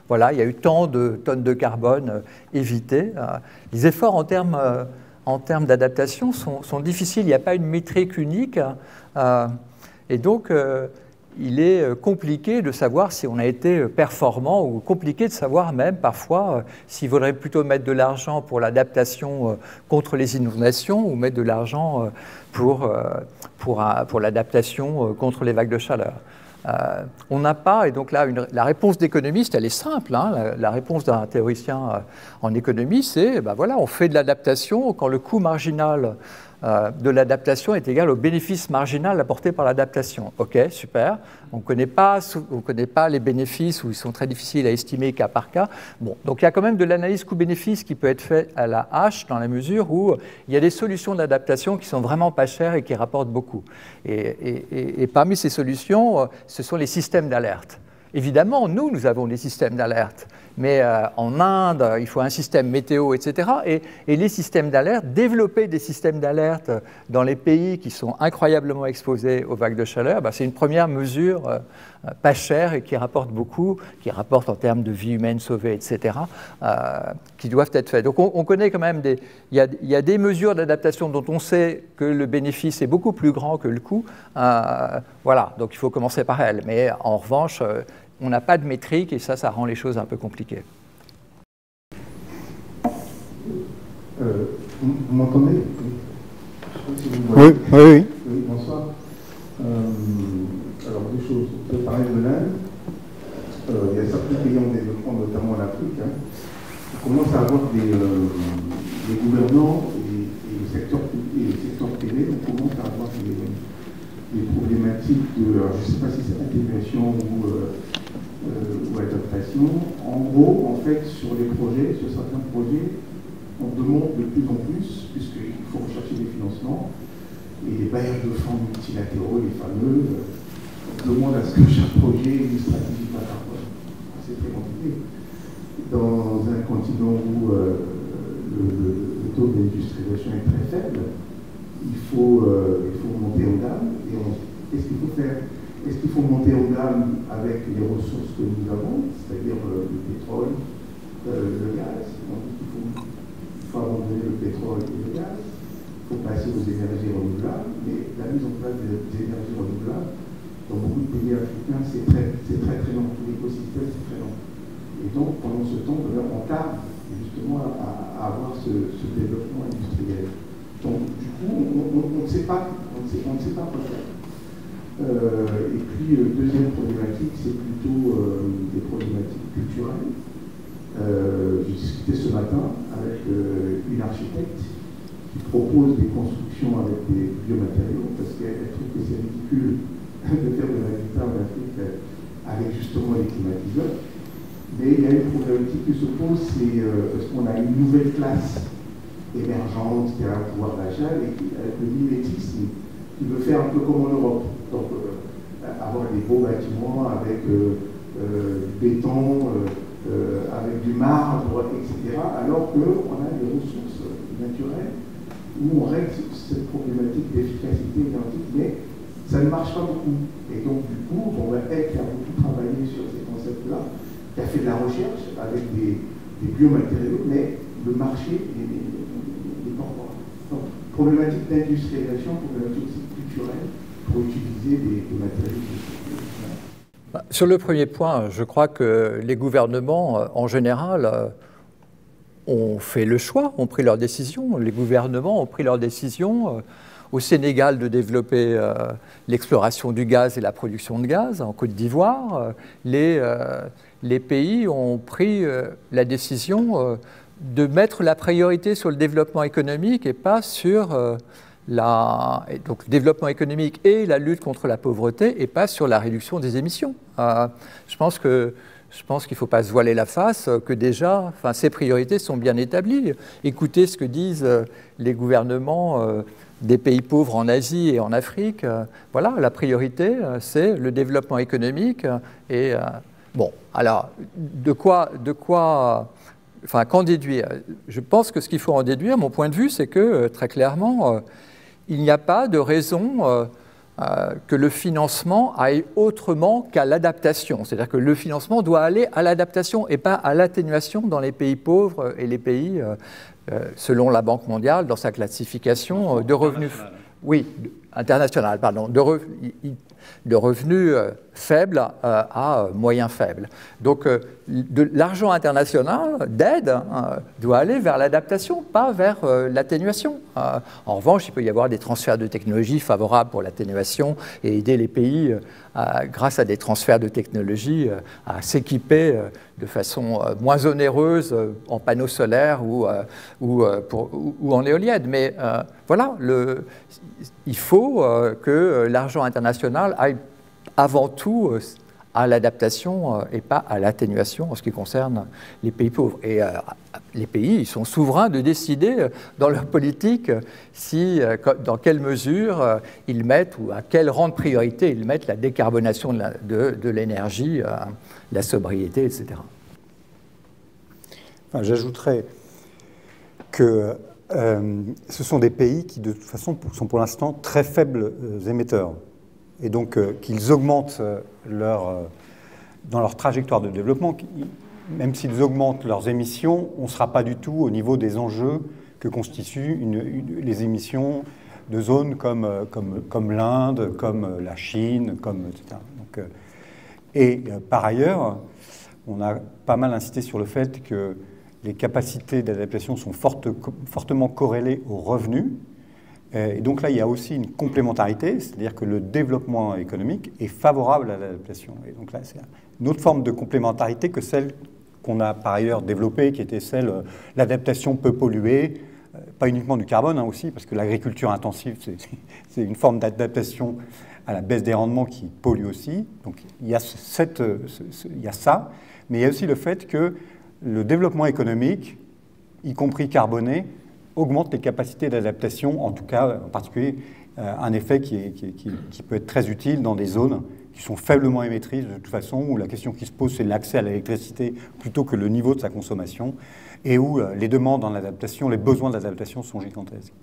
Voilà, il y a eu tant de tonnes de carbone évitées. Les efforts en termes d'adaptation sont difficiles. Il n'y a pas une métrique unique. Et donc, il est compliqué de savoir si on a été performant ou compliqué de savoir même parfois s'il vaudrait plutôt mettre de l'argent pour l'adaptation contre les inondations ou mettre de l'argent pour l'adaptation contre les vagues de chaleur. On n'a pas, et donc là, la réponse d'économiste, elle est simple. Hein, la réponse d'un théoricien en économie, c'est, ben voilà, on fait de l'adaptation quand le coût marginal de l'adaptation est égal au bénéfice marginal apporté par l'adaptation. Ok, super. On ne connaît pas les bénéfices, ou ils sont très difficiles à estimer cas par cas. Bon, donc il y a quand même de l'analyse coût-bénéfice qui peut être faite à la hache, dans la mesure où il y a des solutions d'adaptation qui sont vraiment pas chères et qui rapportent beaucoup. Et parmi ces solutions, ce sont les systèmes d'alerte. Évidemment, nous avons des systèmes d'alerte, mais en Inde, il faut un système météo, etc. Et les systèmes d'alerte, développer des systèmes d'alerte dans les pays qui sont incroyablement exposés aux vagues de chaleur, ben, c'est une première mesure pas chère et qui rapporte beaucoup, qui rapporte en termes de vie humaine sauvée, etc., qui doivent être faites. Donc on connaît quand même il y a des mesures d'adaptation dont on sait que le bénéfice est beaucoup plus grand que le coût. Voilà, donc il faut commencer par elles. Mais en revanche, on n'a pas de métrique et ça rend les choses un peu compliquées. Vous m'entendez? Oui. Oui, bonsoir. Alors, deux choses. Vous avez parlé de l'Inde. Il y a certains pays en développement, notamment l'Afrique, qui commencent à avoir des gouvernants et le secteur privé, on commence à avoir des problématiques de, alors, je ne sais pas si c'est atténuation ou adaptation. En gros, en fait, sur certains projets, on demande de plus en plus, puisqu'il faut rechercher des financements, et les bailleurs de fonds multilatéraux, les fameux, demandent à ce que chaque projet ait une stratégie bas carbone. C'est très compliqué. Dans un continent où le taux d'industrialisation est très faible, il faut monter en gamme. Et qu'est-ce qu'il faut faire? Est-ce qu'il faut monter en gamme avec les ressources que nous avons, c'est-à-dire le pétrole, le gaz? Donc, il faut abandonner le pétrole et le gaz. Il faut passer aux énergies renouvelables. Mais la mise en place des énergies renouvelables, dans beaucoup de pays africains, c'est très long. Tout l'écosystème, c'est très long. Et donc, pendant ce temps, on tarde justement à avoir ce développement industriel. Donc, du coup, on ne sait pas quoi faire. Et puis, deuxième problématique, c'est plutôt des problématiques culturelles. J'ai discuté ce matin avec une architecte qui propose des constructions avec des biomatériaux parce qu'elle trouve que c'est ridicule de faire de l'habitat en Afrique avec justement les climatiseurs. Mais il y a une problématique qui se pose, c'est parce qu'on a une nouvelle classe émergente qui a un pouvoir d'achat et avec le mimétisme qui veut faire un peu comme en Europe. Donc, avoir des beaux bâtiments avec du béton, avec du marbre, etc. Alors qu'on a des ressources naturelles où on règle cette problématique d'efficacité énergétique, mais ça ne marche pas beaucoup. Et donc, du coup, elle qui a beaucoup travaillé sur ces concepts-là, qui a fait de la recherche avec des biomatériaux, mais le marché est pas encore. Donc, problématique d'industrialisation, problématique aussi culturelle pour utiliser des matériaux. Sur le premier point, je crois que les gouvernements, en général, ont fait le choix, ont pris leurs décisions. Les gouvernements ont pris leurs décisions au Sénégal de développer l'exploration du gaz et la production de gaz. En Côte d'Ivoire, les pays ont pris la décision de mettre la priorité sur le développement économique et pas sur donc le développement économique et la lutte contre la pauvreté et pas sur la réduction des émissions. Je pense qu'il ne faut pas se voiler la face, que déjà, ces priorités sont bien établies. Écoutez ce que disent les gouvernements des pays pauvres en Asie et en Afrique. Voilà, la priorité, c'est le développement économique et Bon, alors, enfin, qu'en déduire? Je pense que ce qu'il faut en déduire, mon point de vue, c'est que, très clairement, il n'y a pas de raison que le financement aille autrement qu'à l'adaptation. C'est-à-dire que le financement doit aller à l'adaptation et pas à l'atténuation dans les pays pauvres et les pays, selon la Banque mondiale, dans sa classification de revenus... Oui, international, pardon, de revenus faibles à moyens faibles. Donc, l'argent international d'aide doit aller vers l'adaptation, pas vers l'atténuation. En revanche, il peut y avoir des transferts de technologies favorables pour l'atténuation et aider les pays, grâce à des transferts de technologies, à s'équiper de façon moins onéreuse en panneaux solaires ou en éoliennes. Mais voilà, il faut que l'argent international aille avant tout à l'adaptation et pas à l'atténuation en ce qui concerne les pays pauvres. Et les pays, ils sont souverains de décider dans leur politique dans quelle mesure ils mettent ou à quel rang de priorité ils mettent la décarbonation de l'énergie, la sobriété, etc. Enfin, j'ajouterais que ce sont des pays qui, de toute façon, sont pour l'instant très faibles émetteurs. Et donc, qu'ils augmentent dans leur trajectoire de développement, même s'ils augmentent leurs émissions, on ne sera pas du tout au niveau des enjeux que constituent les émissions de zones comme l'Inde, comme la Chine, etc. Donc, par ailleurs, on a pas mal insisté sur le fait que les capacités d'adaptation sont fortement corrélées aux revenus. Et donc là, il y a aussi une complémentarité, c'est-à-dire que le développement économique est favorable à l'adaptation. Et donc là, c'est une autre forme de complémentarité que celle qu'on a par ailleurs développée, qui était celle l'adaptation peut polluer, pas uniquement du carbone aussi, parce que l'agriculture intensive, c'est une forme d'adaptation à la baisse des rendements qui pollue aussi. Donc il y a ça, mais il y a aussi le fait que le développement économique, y compris carboné, augmente les capacités d'adaptation, en tout cas, en particulier, un effet qui peut être très utile dans des zones qui sont faiblement émettrices de toute façon, où la question qui se pose, c'est l'accès à l'électricité plutôt que le niveau de sa consommation, et où les demandes en adaptation, les besoins d'adaptation sont gigantesques.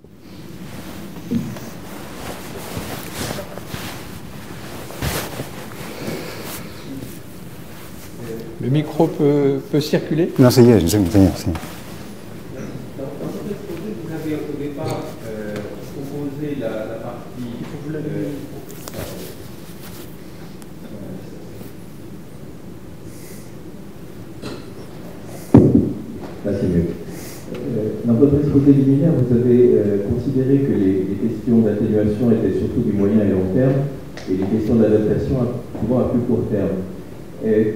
Le micro peut circuler? Non, ça y est, j'ai mis. Là, c'est mieux. Dans votre exposé liminaire, vous avez considéré que les questions d'atténuation étaient surtout du moyen et long terme et les questions d'adaptation souvent à plus court terme.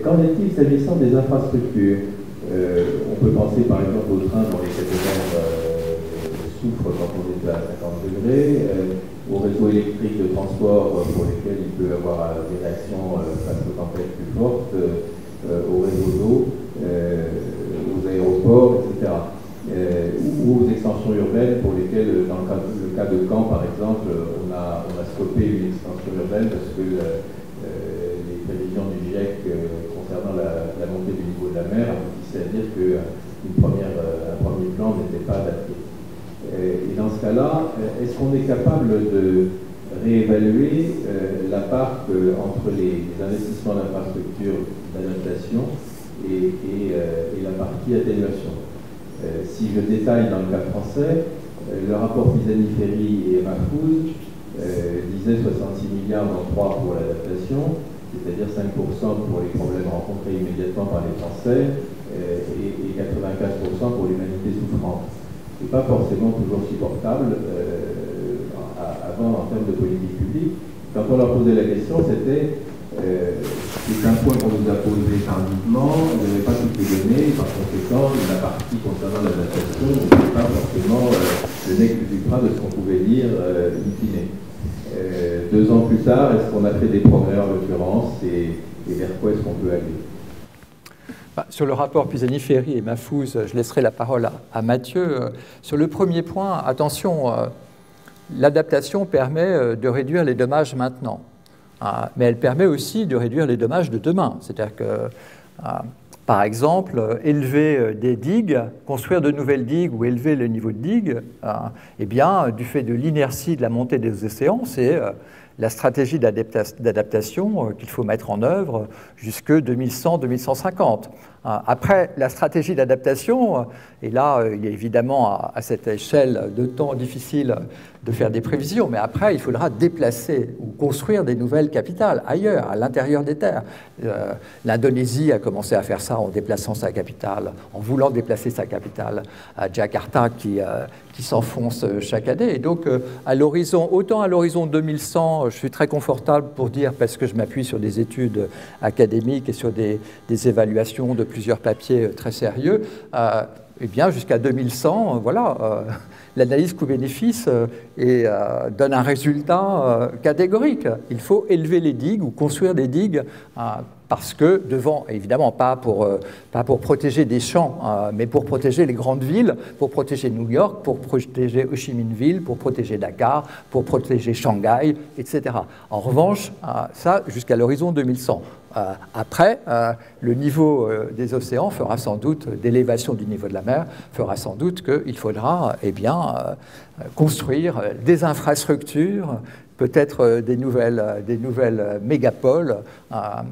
Qu'en est-il s'agissant des infrastructures? On peut penser par exemple au train dont les cathédrales souffrent quand on est à 50 degrés, aux réseaux électriques de transport pour lesquels il peut y avoir des réactions face aux tempêtes plus fortes, aux réseaux d'eau, aux aéroports, etc. Ou aux extensions urbaines pour lesquelles, dans le cas de Caen par exemple, on a stoppé une extension urbaine parce que les prévisions du GIEC concernant la montée du niveau de la mer aboutissaient à dire qu'un premier plan n'était pas adapté. Et dans ce cas-là, est-ce qu'on est capable de réévaluer la part entre les investissements d'infrastructures d'adaptation et la partie atténuation? Si je détaille dans le cas français, le rapport Pisani-Ferry et Mahfouz disait 66 milliards dont 3 pour l'adaptation, c'est-à-dire 5% pour les problèmes rencontrés immédiatement par les Français et 84% pour l'humanité souffrante. Ce n'est pas forcément toujours supportable avant en termes de politique publique. Quand on leur posait la question, c'était c'est un point qu'on nous a posé tardivement, on n'avait pas toutes les données, par conséquent, la partie concernant l'adaptation n'était pas forcément le nec plus ultra de ce qu'on pouvait dire in fine. 2 ans plus tard, est-ce qu'on a fait des progrès en l'occurrence et vers quoi est-ce qu'on peut aller? Sur le rapport Pisani-Ferry et Mahfouz, je laisserai la parole à Mathieu. Sur le premier point, attention, l'adaptation permet de réduire les dommages maintenant. mais elle permet aussi de réduire les dommages de demain. C'est-à-dire que, par exemple, élever des digues, construire de nouvelles digues ou élever le niveau de digues, eh bien, du fait de l'inertie de la montée des océans, c'est la stratégie d'adaptation qu'il faut mettre en œuvre jusque 2100-2150. Après, la stratégie d'adaptation, et là, il y a évidemment à cette échelle de temps difficile de faire des prévisions, mais après, il faudra déplacer ou construire des nouvelles capitales ailleurs, à l'intérieur des terres. L'Indonésie a commencé à faire ça en déplaçant sa capitale, en voulant déplacer sa capitale à Jakarta, qui s'enfonce chaque année. Et donc, autant à l'horizon 2100, je suis très confortable pour dire, parce que je m'appuie sur des études académiques et sur des évaluations de plusieurs papiers très sérieux, eh bien, jusqu'à 2100, voilà, l'analyse coût-bénéfice donne un résultat catégorique. Il faut élever les digues ou construire des digues parce que devant, évidemment pas pour protéger des champs, mais pour protéger les grandes villes, pour protéger New York, pour protéger Ho Chi Minh Ville, pour protéger Dakar, pour protéger Shanghai, etc. En revanche, ça jusqu'à l'horizon 2100. Après, le niveau des océans fera sans doute, d'élévation du niveau de la mer, fera sans doute qu'il faudra construire des infrastructures, peut-être des nouvelles mégalopoles à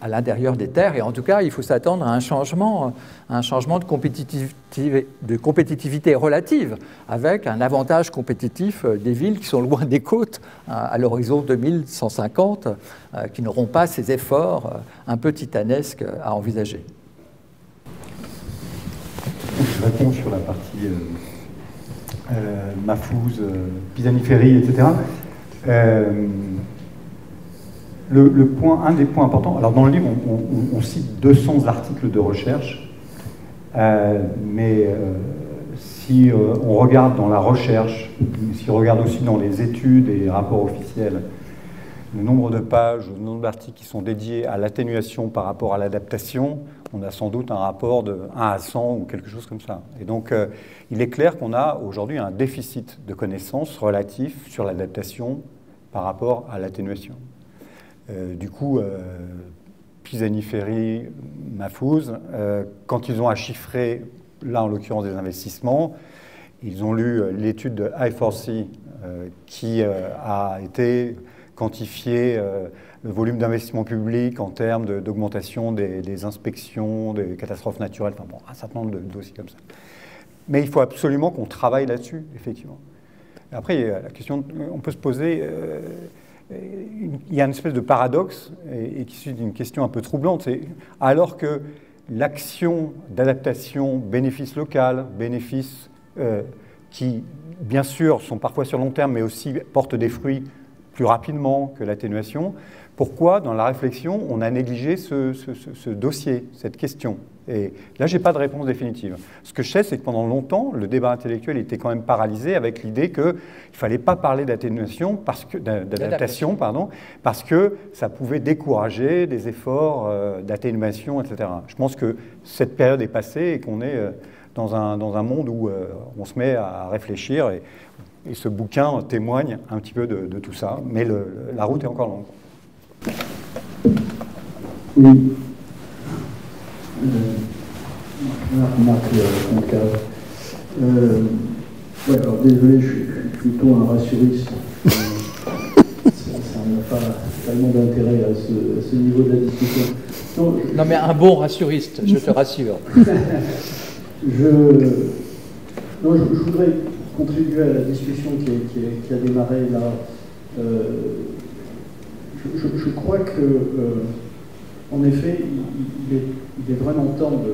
l'intérieur des terres. Et en tout cas, il faut s'attendre à un changement de compétitivité relative, avec un avantage compétitif des villes qui sont loin des côtes à l'horizon 2150, qui n'auront pas ces efforts un peu titanesques à envisager. Je réponds sur la partie Mahfouz, Pisani-Ferry, etc. Un des points importants, alors dans le livre, on cite 200 articles de recherche, mais si on regarde dans la recherche, si on regarde aussi dans les études et les rapports officiels, le nombre de pages, le nombre d'articles qui sont dédiés à l'atténuation par rapport à l'adaptation, on a sans doute un rapport de 1 à 100 ou quelque chose comme ça. Et donc, il est clair qu'on a aujourd'hui un déficit de connaissances relatif sur l'adaptation par rapport à l'atténuation. Du coup, Pisani-Ferry, Mahfouz, quand ils ont à chiffrer, là en l'occurrence des investissements, ils ont lu l'étude de I4C qui a été quantifié le volume d'investissement public en termes d'augmentation des inspections, des catastrophes naturelles, enfin bon, un certain nombre de dossiers comme ça. Mais il faut absolument qu'on travaille là-dessus, effectivement. Après, il y a la question, on peut se poser, il y a une espèce de paradoxe et qui suit d'une question un peu troublante, c'est alors que l'action d'adaptation, bénéfice local, bénéfices qui, bien sûr, sont parfois sur long terme, mais aussi portent des fruits plus rapidement que l'atténuation, pourquoi, dans la réflexion, on a négligé ce dossier, cette question? Et là, je n'ai pas de réponse définitive. Ce que je sais, c'est que pendant longtemps, le débat intellectuel était quand même paralysé avec l'idée qu'il ne fallait pas parler d'adaptation, parce que ça pouvait décourager des efforts d'atténuation, etc. Je pense que cette période est passée et qu'on est dans un monde où on se met à réfléchir et ce bouquin témoigne un petit peu de tout ça, mais la route est encore longue. Oui. Marc Concave. Ouais, alors désolé, je suis plutôt un rassuriste. Ça n'a pas tellement d'intérêt à ce niveau de la discussion. Non, mais un bon rassuriste, je te rassure. Je voudrais contribuer à la discussion qui a démarré là. Je crois que, en effet, il est vraiment temps de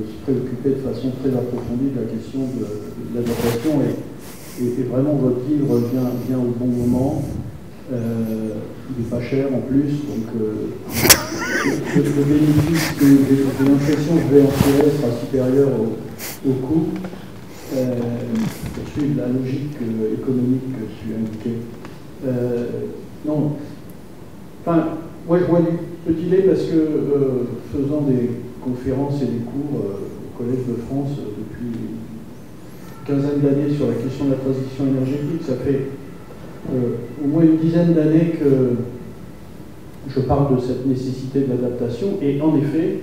se préoccuper de façon très approfondie de la question de l'adaptation et vraiment votre livre vient au bon moment. Il n'est pas cher en plus, donc le bénéfice que j'ai l'impression que je vais en tirer sera supérieur au coût. Pour suivre la logique économique que je suis indiqué. Non. Enfin, moi je vois du petit lait parce que faisant des conférences et des cours au Collège de France depuis une quinzaine d'années sur la question de la transition énergétique, ça fait au moins une dizaine d'années que je parle de cette nécessité de l'adaptation, et en effet,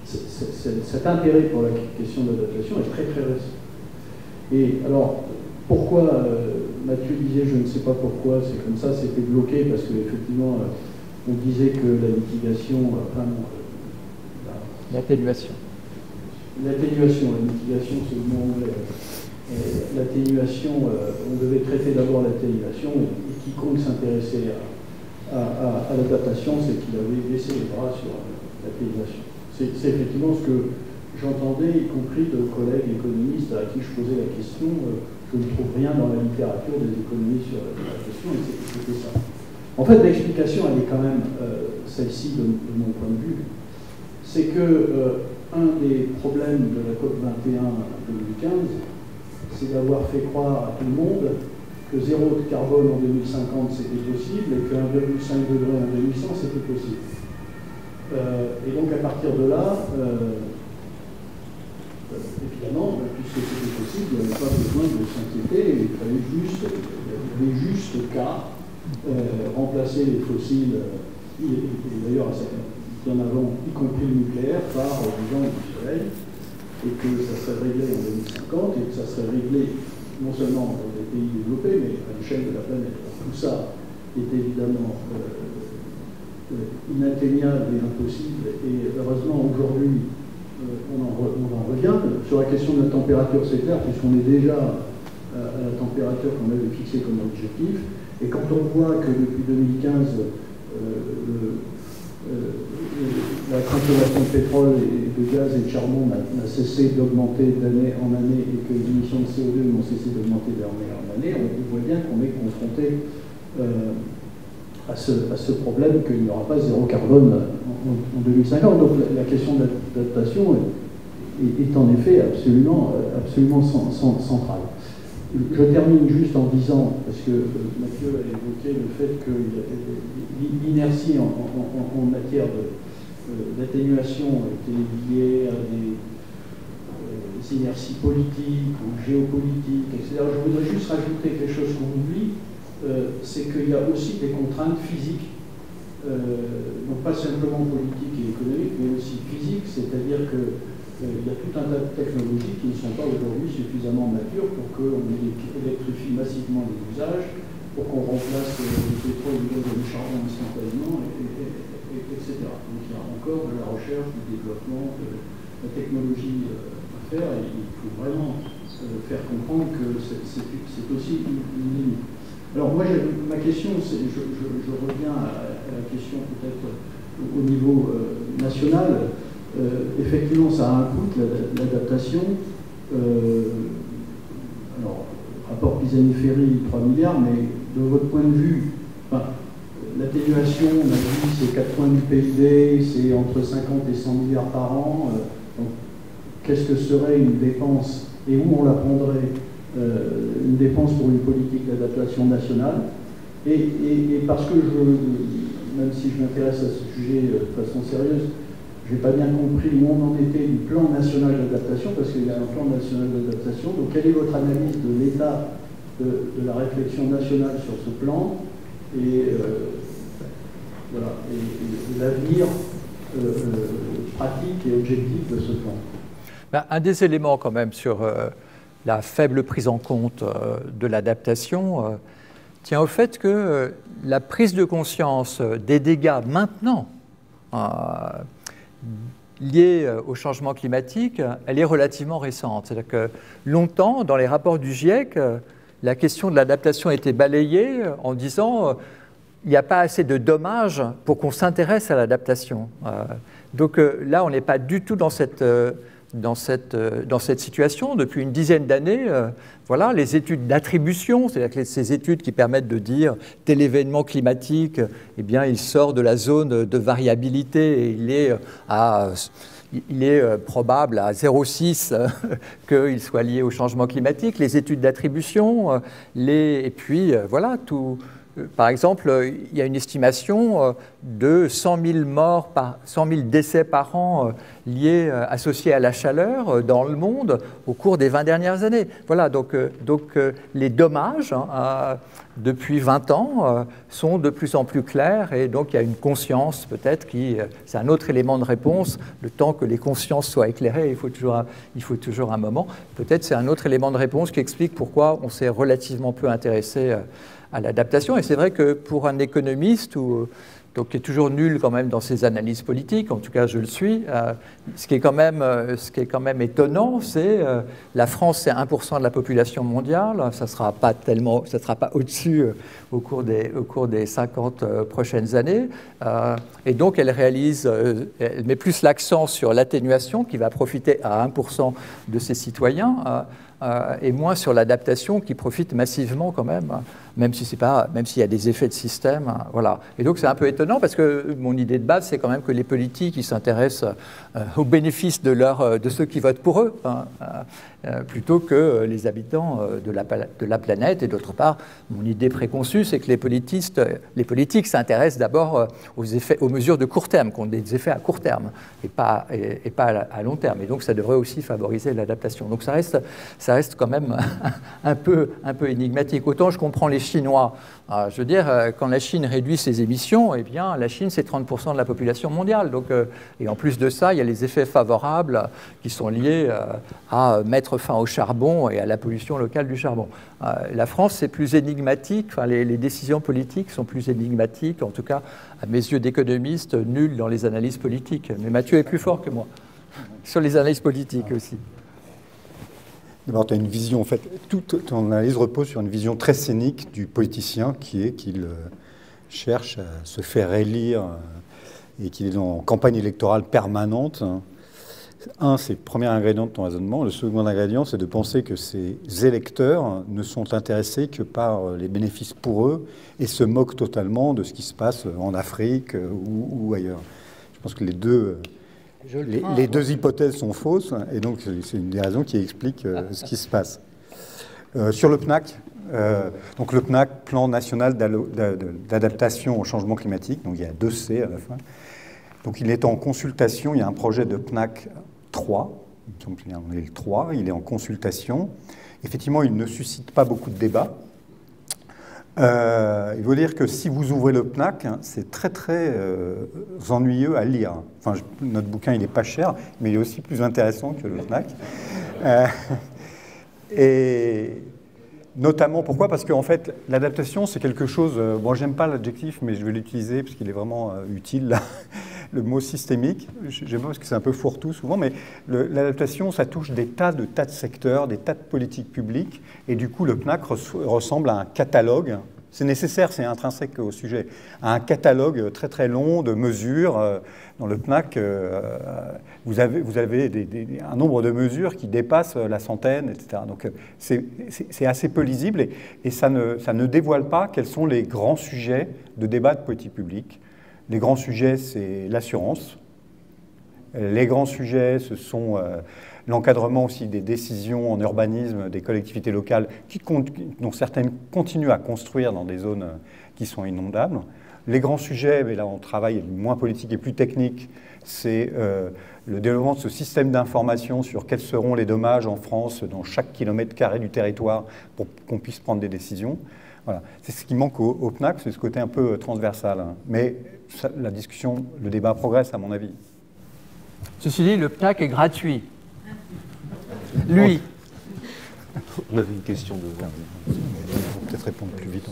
cet intérêt pour la question de l'adaptation est très très récent. Et alors, pourquoi Mathieu disait, je ne sais pas pourquoi, c'est comme ça, c'était bloqué, parce qu'effectivement, on disait que la mitigation, l'atténuation. L'atténuation, la mitigation, c'est le mot anglais. L'atténuation, on devait traiter d'abord l'atténuation, et quiconque s'intéressait à l'adaptation, c'est qu'il avait baissé les bras sur l'atténuation. C'est effectivement ce que j'entendais, y compris de collègues économistes à qui je posais la question. Je ne trouve rien dans la littérature des économistes sur la question, et c'était ça. En fait, l'explication, elle est quand même celle-ci de mon point de vue. C'est que un des problèmes de la COP21 2015, c'est d'avoir fait croire à tout le monde que 0 de carbone en 2050 c'était possible et que 1,5 degré en 2100 c'était possible. Et donc à partir de là, évidemment, puisque c'était possible, il n'y avait pas besoin de s'inquiéter, il avait juste qu'à remplacer les fossiles, et d'ailleurs bien avant, y compris le nucléaire, par du vent et du soleil, et que ça serait réglé en 2050, et que ça serait réglé non seulement dans les pays développés, mais à l'échelle de la planète. Tout ça est évidemment inatteignable et impossible, et heureusement aujourd'hui on en revient. Sur la question de la température, c'est clair, puisqu'on est déjà à la température qu'on avait fixée comme objectif, et quand on voit que depuis 2015 la consommation de pétrole et de gaz et de charbon n'a cessé d'augmenter d'année en année et que les émissions de CO2 n'ont cessé d'augmenter d'année en année, on voit bien qu'on est confronté à ce problème qu'il n'y aura pas zéro carbone en 2050. Donc la question de l'adaptation est en effet absolument centrale. Je termine juste en disant, parce que Mathieu a évoqué le fait que l'inertie en matière d'atténuation était liée à des inerties politiques ou géopolitiques, etc. Je voudrais juste rajouter quelque chose qu'on oublie, c'est qu'il y a aussi des contraintes physiques, donc pas simplement politiques et économiques, mais aussi physiques, c'est-à-dire que il y a tout un tas de technologies qui ne sont pas aujourd'hui suffisamment matures pour qu'on électrifie massivement les usages, pour qu'on remplace le pétrole, le gaz et le charbon instantanément, etc. Donc il y a encore de la recherche, du développement, de la technologie à faire, et il faut vraiment faire comprendre que c'est aussi une limite. Alors moi, ma question, je reviens à la question peut-être au niveau national. Effectivement, ça a un coût, l'adaptation. Alors, rapport Pisani-Ferry, 3 milliards, mais de votre point de vue, l'atténuation, on a dit, c'est 4 points du PIB, c'est entre 50 et 100 milliards par an. Donc, qu'est-ce que serait une dépense et où on la prendrait, une dépense pour une politique d'adaptation nationale? Et parce que même si je m'intéresse à ce sujet de façon sérieuse, je n'ai pas bien compris où on en était du plan national d'adaptation, parce qu'il y a un plan national d'adaptation. Donc, quelle est votre analyse de l'état de la réflexion nationale sur ce plan et voilà, et l'avenir pratique et objectif de ce plan? Un des éléments quand même sur la faible prise en compte de l'adaptation tient au fait que la prise de conscience des dégâts maintenant liée au changement climatique, elle est relativement récente. C'est-à-dire que longtemps, dans les rapports du GIEC, la question de l'adaptation était balayée en disant il n'y a pas assez de dommages pour qu'on s'intéresse à l'adaptation. Donc là, on n'est pas du tout dans cette situation. Depuis une dizaine d'années, voilà, les études d'attribution, c'est-à-dire que ces études qui permettent de dire tel événement climatique, eh bien, il sort de la zone de variabilité et il est probable à 0,6 qu'il soit lié au changement climatique. Les études d'attribution, et puis voilà, par exemple, il y a une estimation de 100 000 décès par an liés, associés à la chaleur dans le monde au cours des 20 dernières années. Voilà, donc les dommages depuis 20 ans sont de plus en plus clairs, et donc il y a une conscience peut-être c'est un autre élément de réponse. Le temps que les consciences soient éclairées, il faut toujours un moment. Peut-être c'est un autre élément de réponse qui explique pourquoi on s'est relativement peu intéressé à l'adaptation. Et c'est vrai que pour un économiste donc qui est toujours nul quand même dans ses analyses politiques, en tout cas je le suis, ce qui est quand même étonnant, c'est la France, c'est 1% de la population mondiale, ça ne sera pas au-dessus au cours des 50 prochaines années, et donc elle met plus l'accent sur l'atténuation qui va profiter à 1% de ses citoyens, et moins sur l'adaptation qui profite massivement quand même s'il y a des effets de système, voilà. Et donc c'est un peu étonnant parce que mon idée de base, c'est quand même que les politiques, ils s'intéressent aux bénéfices de ceux qui votent pour eux, plutôt que les habitants de la planète. Et d'autre part, mon idée préconçue, c'est que les politiques s'intéressent d'abord aux mesures de court terme, qui ont des effets à court terme et pas à long terme. Et donc ça devrait aussi favoriser l'adaptation. Donc ça reste quand même un peu énigmatique. Autant je comprends les Chinois. Je veux dire, quand la Chine réduit ses émissions, eh bien, la Chine, c'est 30% de la population mondiale. Donc, et en plus de ça, il y a les effets favorables qui sont liés à mettre fin au charbon et à la pollution locale du charbon. La France, c'est plus énigmatique. Enfin, les décisions politiques sont plus énigmatiques, en tout cas, à mes yeux d'économiste, nul dans les analyses politiques. Mais Mathieu est plus fort que moi sur les analyses politiques aussi. D'abord, tu as une vision, en fait, toute ton analyse repose sur une vision très cynique du politicien qu'il cherche à se faire élire et qu'il est en campagne électorale permanente. C'est le premier ingrédient de ton raisonnement. Le second ingrédient, c'est de penser que ces électeurs ne sont intéressés que par les bénéfices pour eux et se moquent totalement de ce qui se passe en Afrique ou ailleurs. Je pense que les deux hypothèses sont fausses, et donc c'est une des raisons qui explique ce qui se passe. Sur le PNAC, donc le PNAC, Plan National d'Adaptation au Changement Climatique, donc il y a 2 C à la fin. Donc il est en consultation, il y a un projet de PNAC 3, on est le 3, il est en consultation. Effectivement, il ne suscite pas beaucoup de débats. Il faut dire que si vous ouvrez le PNAC, c'est très très ennuyeux à lire. Enfin, notre bouquin, il n'est pas cher, mais il est aussi plus intéressant que le PNAC. Et notamment, pourquoi? Parce qu'en fait, l'adaptation, c'est quelque chose... bon, j'aime pas l'adjectif, mais je vais l'utiliser parce qu'il est vraiment utile, là. Le mot systémique. J'aime pas parce que c'est un peu fourre-tout souvent, mais l'adaptation, ça touche des tas de secteurs, des tas de politiques publiques, et du coup, le PNAC ressemble à un catalogue. C'est nécessaire, c'est intrinsèque au sujet. À un catalogue très très long de mesures. Dans le PNAC, vous avez un nombre de mesures qui dépassent la centaine, etc. Donc c'est assez peu lisible, et ça ne dévoile pas quels sont les grands sujets de débat de politique publique. Les grands sujets, c'est l'assurance. Les grands sujets, ce sont l'encadrement aussi des décisions en urbanisme des collectivités locales, dont certaines continuent à construire dans des zones qui sont inondables. Les grands sujets, mais là on travaille moins politique et plus technique, c'est le développement de ce système d'information sur quels seront les dommages en France dans chaque kilomètre carré du territoire pour qu'on puisse prendre des décisions. Voilà. C'est ce qui manque au PNAC, c'est ce côté un peu transversal. Mais la discussion, le débat progresse à mon avis. Ceci dit, le PNAC est gratuit. Lui. On avait une question devant. Il faut peut-être répondre plus vite.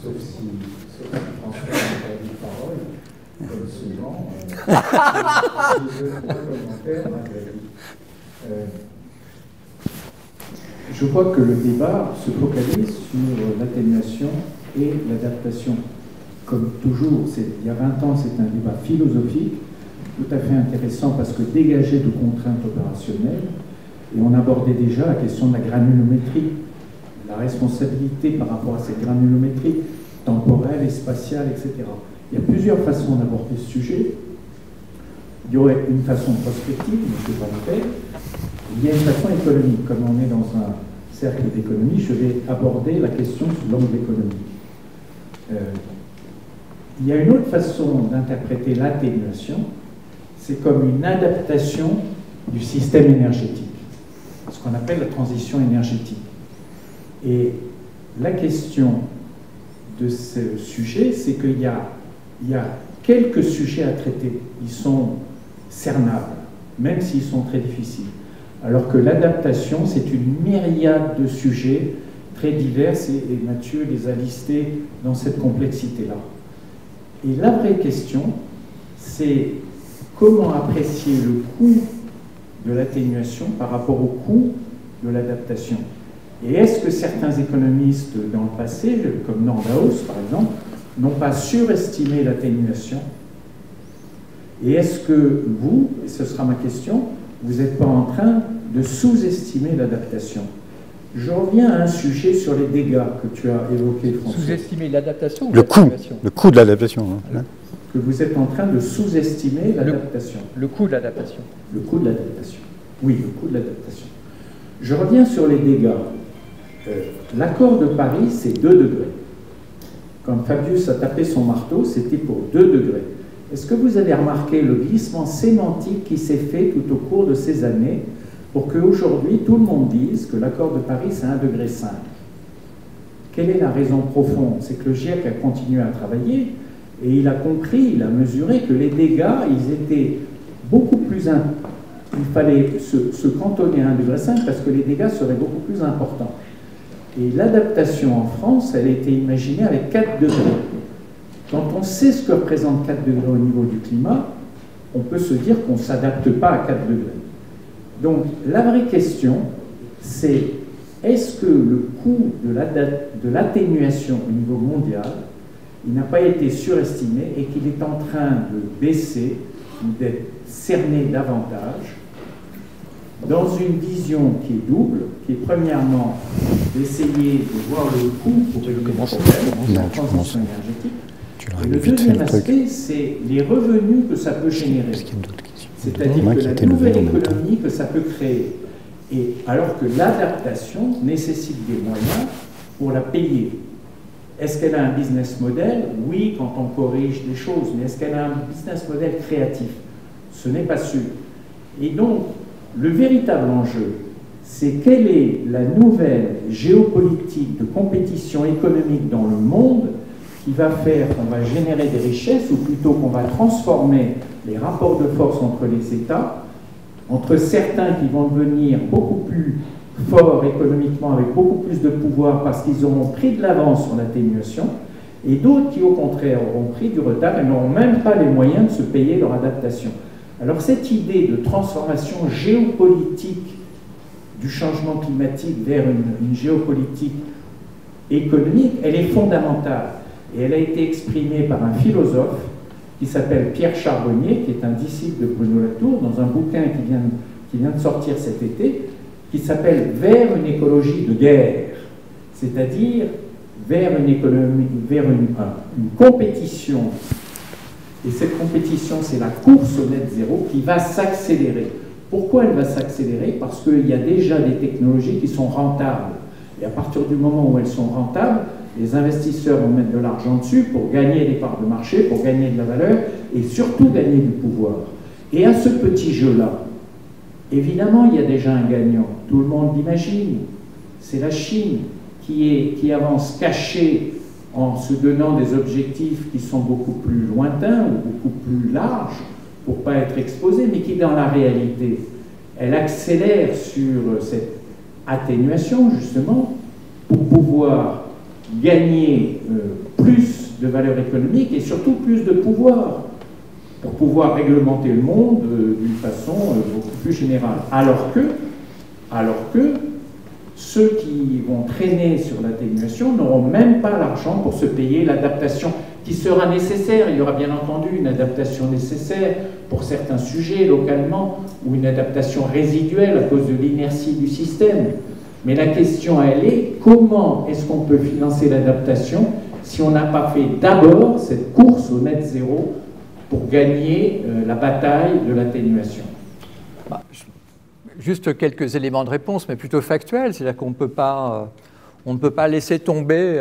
Je crois que le débat se focalise sur l'atténuation et l'adaptation. Comme toujours, il y a 20 ans, c'est un débat philosophique, tout à fait intéressant parce que dégagé de contraintes opérationnelles, et on abordait déjà la question de la granulométrie, la responsabilité par rapport à cette granulométrie temporelle et spatiale, etc. Il y a plusieurs façons d'aborder ce sujet. Il y aurait une façon prospective, mais je ne vais pas le faire. Il y a une façon économique. Comme on est dans un cercle d'économie, je vais aborder la question sous l'angle économique. Il y a une autre façon d'interpréter l'atténuation, c'est comme une adaptation du système énergétique, ce qu'on appelle la transition énergétique. Et la question de ce sujet, c'est qu'il y a quelques sujets à traiter. Ils sont cernables, même s'ils sont très difficiles. Alors que l'adaptation, c'est une myriade de sujets très divers, et Mathieu les a listés dans cette complexité-là. Et la vraie question, c'est comment apprécier le coût de l'atténuation par rapport au coût de l'adaptation. Et est-ce que certains économistes dans le passé, comme Nordhaus par exemple, n'ont pas surestimé l'atténuation? Et est-ce que vous, et ce sera ma question, vous n'êtes pas en train de sous-estimer l'adaptation? Je reviens à un sujet sur les dégâts que tu as évoqué, François. Sous-estimer l'adaptation ou le coût de l'adaptation. Hein. Que vous êtes en train de sous-estimer l'adaptation. Le coût de l'adaptation. Le coût de l'adaptation. Oui, le coût de l'adaptation. Je reviens sur les dégâts. L'accord de Paris, c'est 2 degrés. Quand Fabius a tapé son marteau, c'était pour 2 degrés. Est-ce que vous avez remarqué le glissement sémantique qui s'est fait tout au cours de ces années pour qu'aujourd'hui, tout le monde dise que l'accord de Paris, c'est 1,5 degré. Quelle est la raison profonde? C'est que le GIEC a continué à travailler et il a compris, il a mesuré que les dégâts, ils étaient beaucoup plus... Il fallait se cantonner à 1,5 degré parce que les dégâts seraient beaucoup plus importants. Et l'adaptation en France, elle a été imaginée avec 4 degrés. Quand on sait ce que représente 4 degrés au niveau du climat, on peut se dire qu'on ne s'adapte pas à 4 degrés. Donc, la vraie question, c'est est-ce que le coût de l'atténuation au niveau mondial, il n'a pas été surestimé et qu'il est en train de baisser ou d'être cerné davantage dans une vision qui est double, qui est premièrement d'essayer de voir le coût pour la transition énergétique. Et le deuxième aspect, c'est les revenus que ça peut générer. C'est-à-dire que la nouvelle économie que ça peut créer. Et alors que l'adaptation nécessite des moyens pour la payer. Est-ce qu'elle a un business model? Oui, quand on corrige des choses, mais est-ce qu'elle a un business model créatif? Ce n'est pas sûr. Et donc, le véritable enjeu, c'est quelle est la nouvelle géopolitique de compétition économique dans le monde qui va faire qu'on va générer des richesses, ou plutôt qu'on va transformer les rapports de force entre les États, entre certains qui vont devenir beaucoup plus forts économiquement, avec beaucoup plus de pouvoir parce qu'ils auront pris de l'avance sur l'atténuation, et d'autres qui, au contraire, auront pris du retard et n'auront même pas les moyens de se payer leur adaptation. Alors cette idée de transformation géopolitique du changement climatique vers une géopolitique économique, elle est fondamentale. Et elle a été exprimée par un philosophe qui s'appelle Pierre Charbonnier, qui est un disciple de Bruno Latour, dans un bouquin qui vient de sortir cet été, qui s'appelle « Vers une écologie de guerre », c'est-à-dire vers une économie, vers une compétition. Et cette compétition, c'est la course au net zéro qui va s'accélérer. Pourquoi elle va s'accélérer? Parce qu'il y a déjà des technologies qui sont rentables. Et à partir du moment où elles sont rentables, les investisseurs vont mettre de l'argent dessus pour gagner des parts de marché, pour gagner de la valeur et surtout gagner du pouvoir. Et à ce petit jeu-là, évidemment, il y a déjà un gagnant. Tout le monde l'imagine. C'est la Chine qui avance cachée en se donnant des objectifs qui sont beaucoup plus lointains ou beaucoup plus larges pour ne pas être exposée, mais qui, dans la réalité, elle accélère sur cette atténuation, justement, pour pouvoir gagner plus de valeur économique et surtout plus de pouvoir, pour pouvoir réglementer le monde d'une façon beaucoup plus générale. Alors que ceux qui vont traîner sur l'atténuation n'auront même pas l'argent pour se payer l'adaptation qui sera nécessaire. Il y aura bien entendu une adaptation nécessaire pour certains sujets localement ou une adaptation résiduelle à cause de l'inertie du système. Mais la question, elle est, comment est-ce qu'on peut financer l'adaptation si on n'a pas fait d'abord cette course au net zéro pour gagner la bataille de l'atténuation? Juste quelques éléments de réponse, mais plutôt factuels. C'est-à-dire qu'on ne peut pas laisser tomber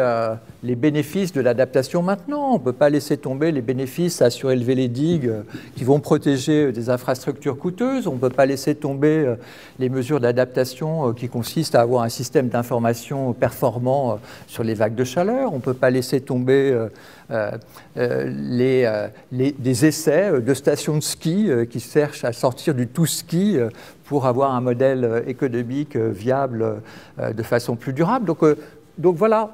les bénéfices de l'adaptation maintenant. On ne peut pas laisser tomber les bénéfices à surélever les digues qui vont protéger des infrastructures coûteuses. On ne peut pas laisser tomber les mesures d'adaptation qui consistent à avoir un système d'information performant sur les vagues de chaleur. On ne peut pas laisser tomber des essais de stations de ski qui cherchent à sortir du tout ski pour avoir un modèle économique viable de façon plus durable. Donc voilà,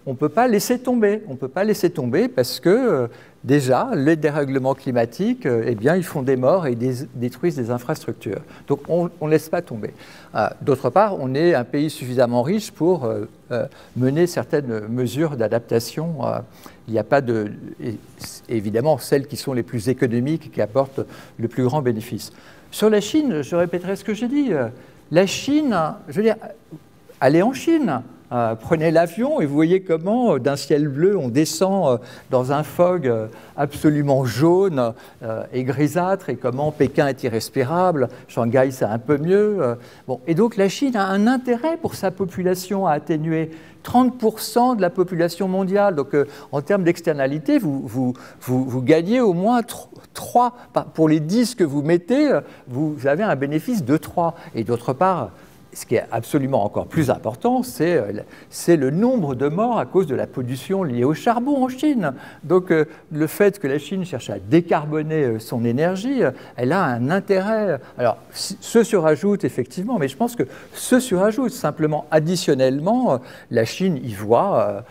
on ne peut pas laisser tomber. On ne peut pas laisser tomber parce que déjà, les dérèglements climatiques, eh bien, ils font des morts et ils détruisent des infrastructures. Donc on ne laisse pas tomber. D'autre part, on est un pays suffisamment riche pour mener certaines mesures d'adaptation. Il n'y a pas de... Évidemment, celles qui sont les plus économiques et qui apportent le plus grand bénéfice. Sur la Chine, je répéterai ce que j'ai dit. La Chine, je veux dire, allez en Chine. Prenez l'avion et vous voyez comment, d'un ciel bleu, on descend dans un fog absolument jaune et grisâtre, et comment Pékin est irrespirable, Shanghai c'est un peu mieux. Bon, et donc la Chine a un intérêt pour sa population à atténuer 30% de la population mondiale. Donc en termes d'externalité, vous gagnez au moins 3. Pour les 10 que vous mettez, vous avez un bénéfice de 3. Et d'autre part, ce qui est absolument encore plus important, c'est le nombre de morts à cause de la pollution liée au charbon en Chine. Donc le fait que la Chine cherche à décarboner son énergie, elle a un intérêt. Alors, ce surajoute effectivement, mais je pense que ce surajoute simplement additionnellement, la Chine y voit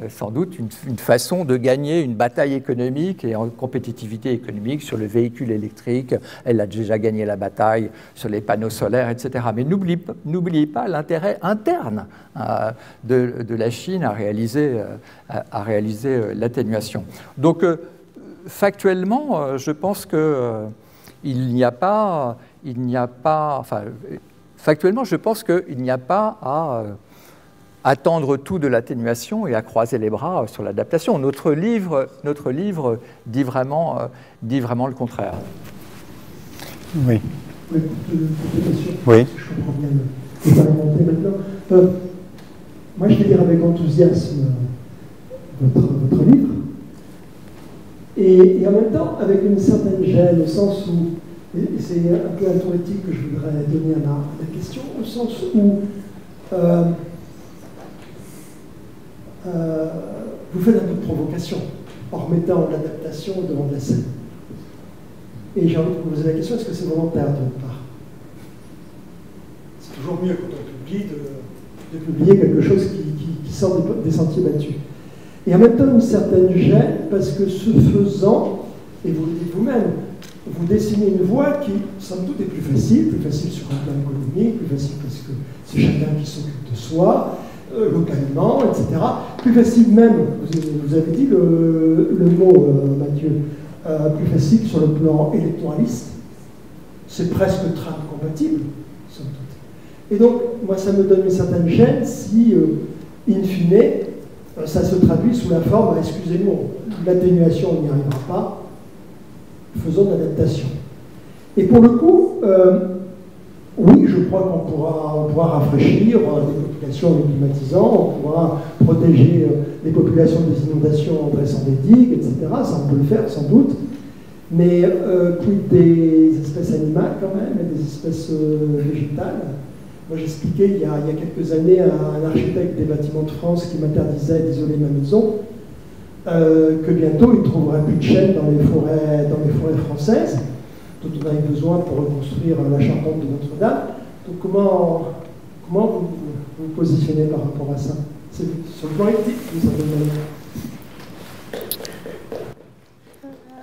sans doute une façon de gagner une bataille économique et en compétitivité économique sur le véhicule électrique. Elle a déjà gagné la bataille sur les panneaux solaires, etc. Mais n'oubliez pas l'intérêt interne de la Chine à réaliser l'atténuation. Donc, factuellement, je pense factuellement, je pense qu'il n'y a pas à attendre tout de l'atténuation et à croiser les bras sur l'adaptation. Notre livre dit vraiment le contraire. Oui. Oui. Je comprends bien le parlementer maintenant. Moi, je vais lire avec enthousiasme votre livre, et en même temps avec une certaine gêne, au sens où, et c'est un peu un tour éthique que je voudrais donner à la question, au sens où vous faites un peu de provocation en remettant l'adaptation devant de la scène. Et j'ai envie de vous poser la question, est-ce que c'est volontaire de votre part? C'est toujours mieux quand on publie de publier quelque chose qui sort des sentiers battus. Et en même temps, une certaine gêne, parce que ce faisant, et vous le dites vous-même, vous dessinez une voie qui, somme toute, est plus facile sur un plan économique, plus facile parce que c'est chacun qui s'occupe de soi, localement, etc. Plus facile même, vous avez dit le mot, Mathieu, plus facile sur le plan électoraliste. C'est presque Trump compatible, somme toute. Et donc, moi, ça me donne une certaine gêne si, in fine, ça se traduit sous la forme, excusez-moi, l'atténuation, on n'y arrivera pas, faisons de l'adaptation. Et pour le coup, oui, je crois qu'on pourra rafraîchir les populations en les climatisant, on pourra protéger les populations des inondations en dressant des digues, etc. Ça, on peut le faire sans doute. Mais quid des espèces animales quand même, et des espèces végétales? Moi, j'expliquais il y a quelques années à un architecte des bâtiments de France qui m'interdisait d'isoler ma maison que bientôt il ne trouverait plus de chênes dans les forêts françaises, dont on a eu besoin pour reconstruire la charpente de Notre-Dame. Donc comment vous vous positionnez par rapport à ça? C'est sur le plan éthique, d'une certaine manière.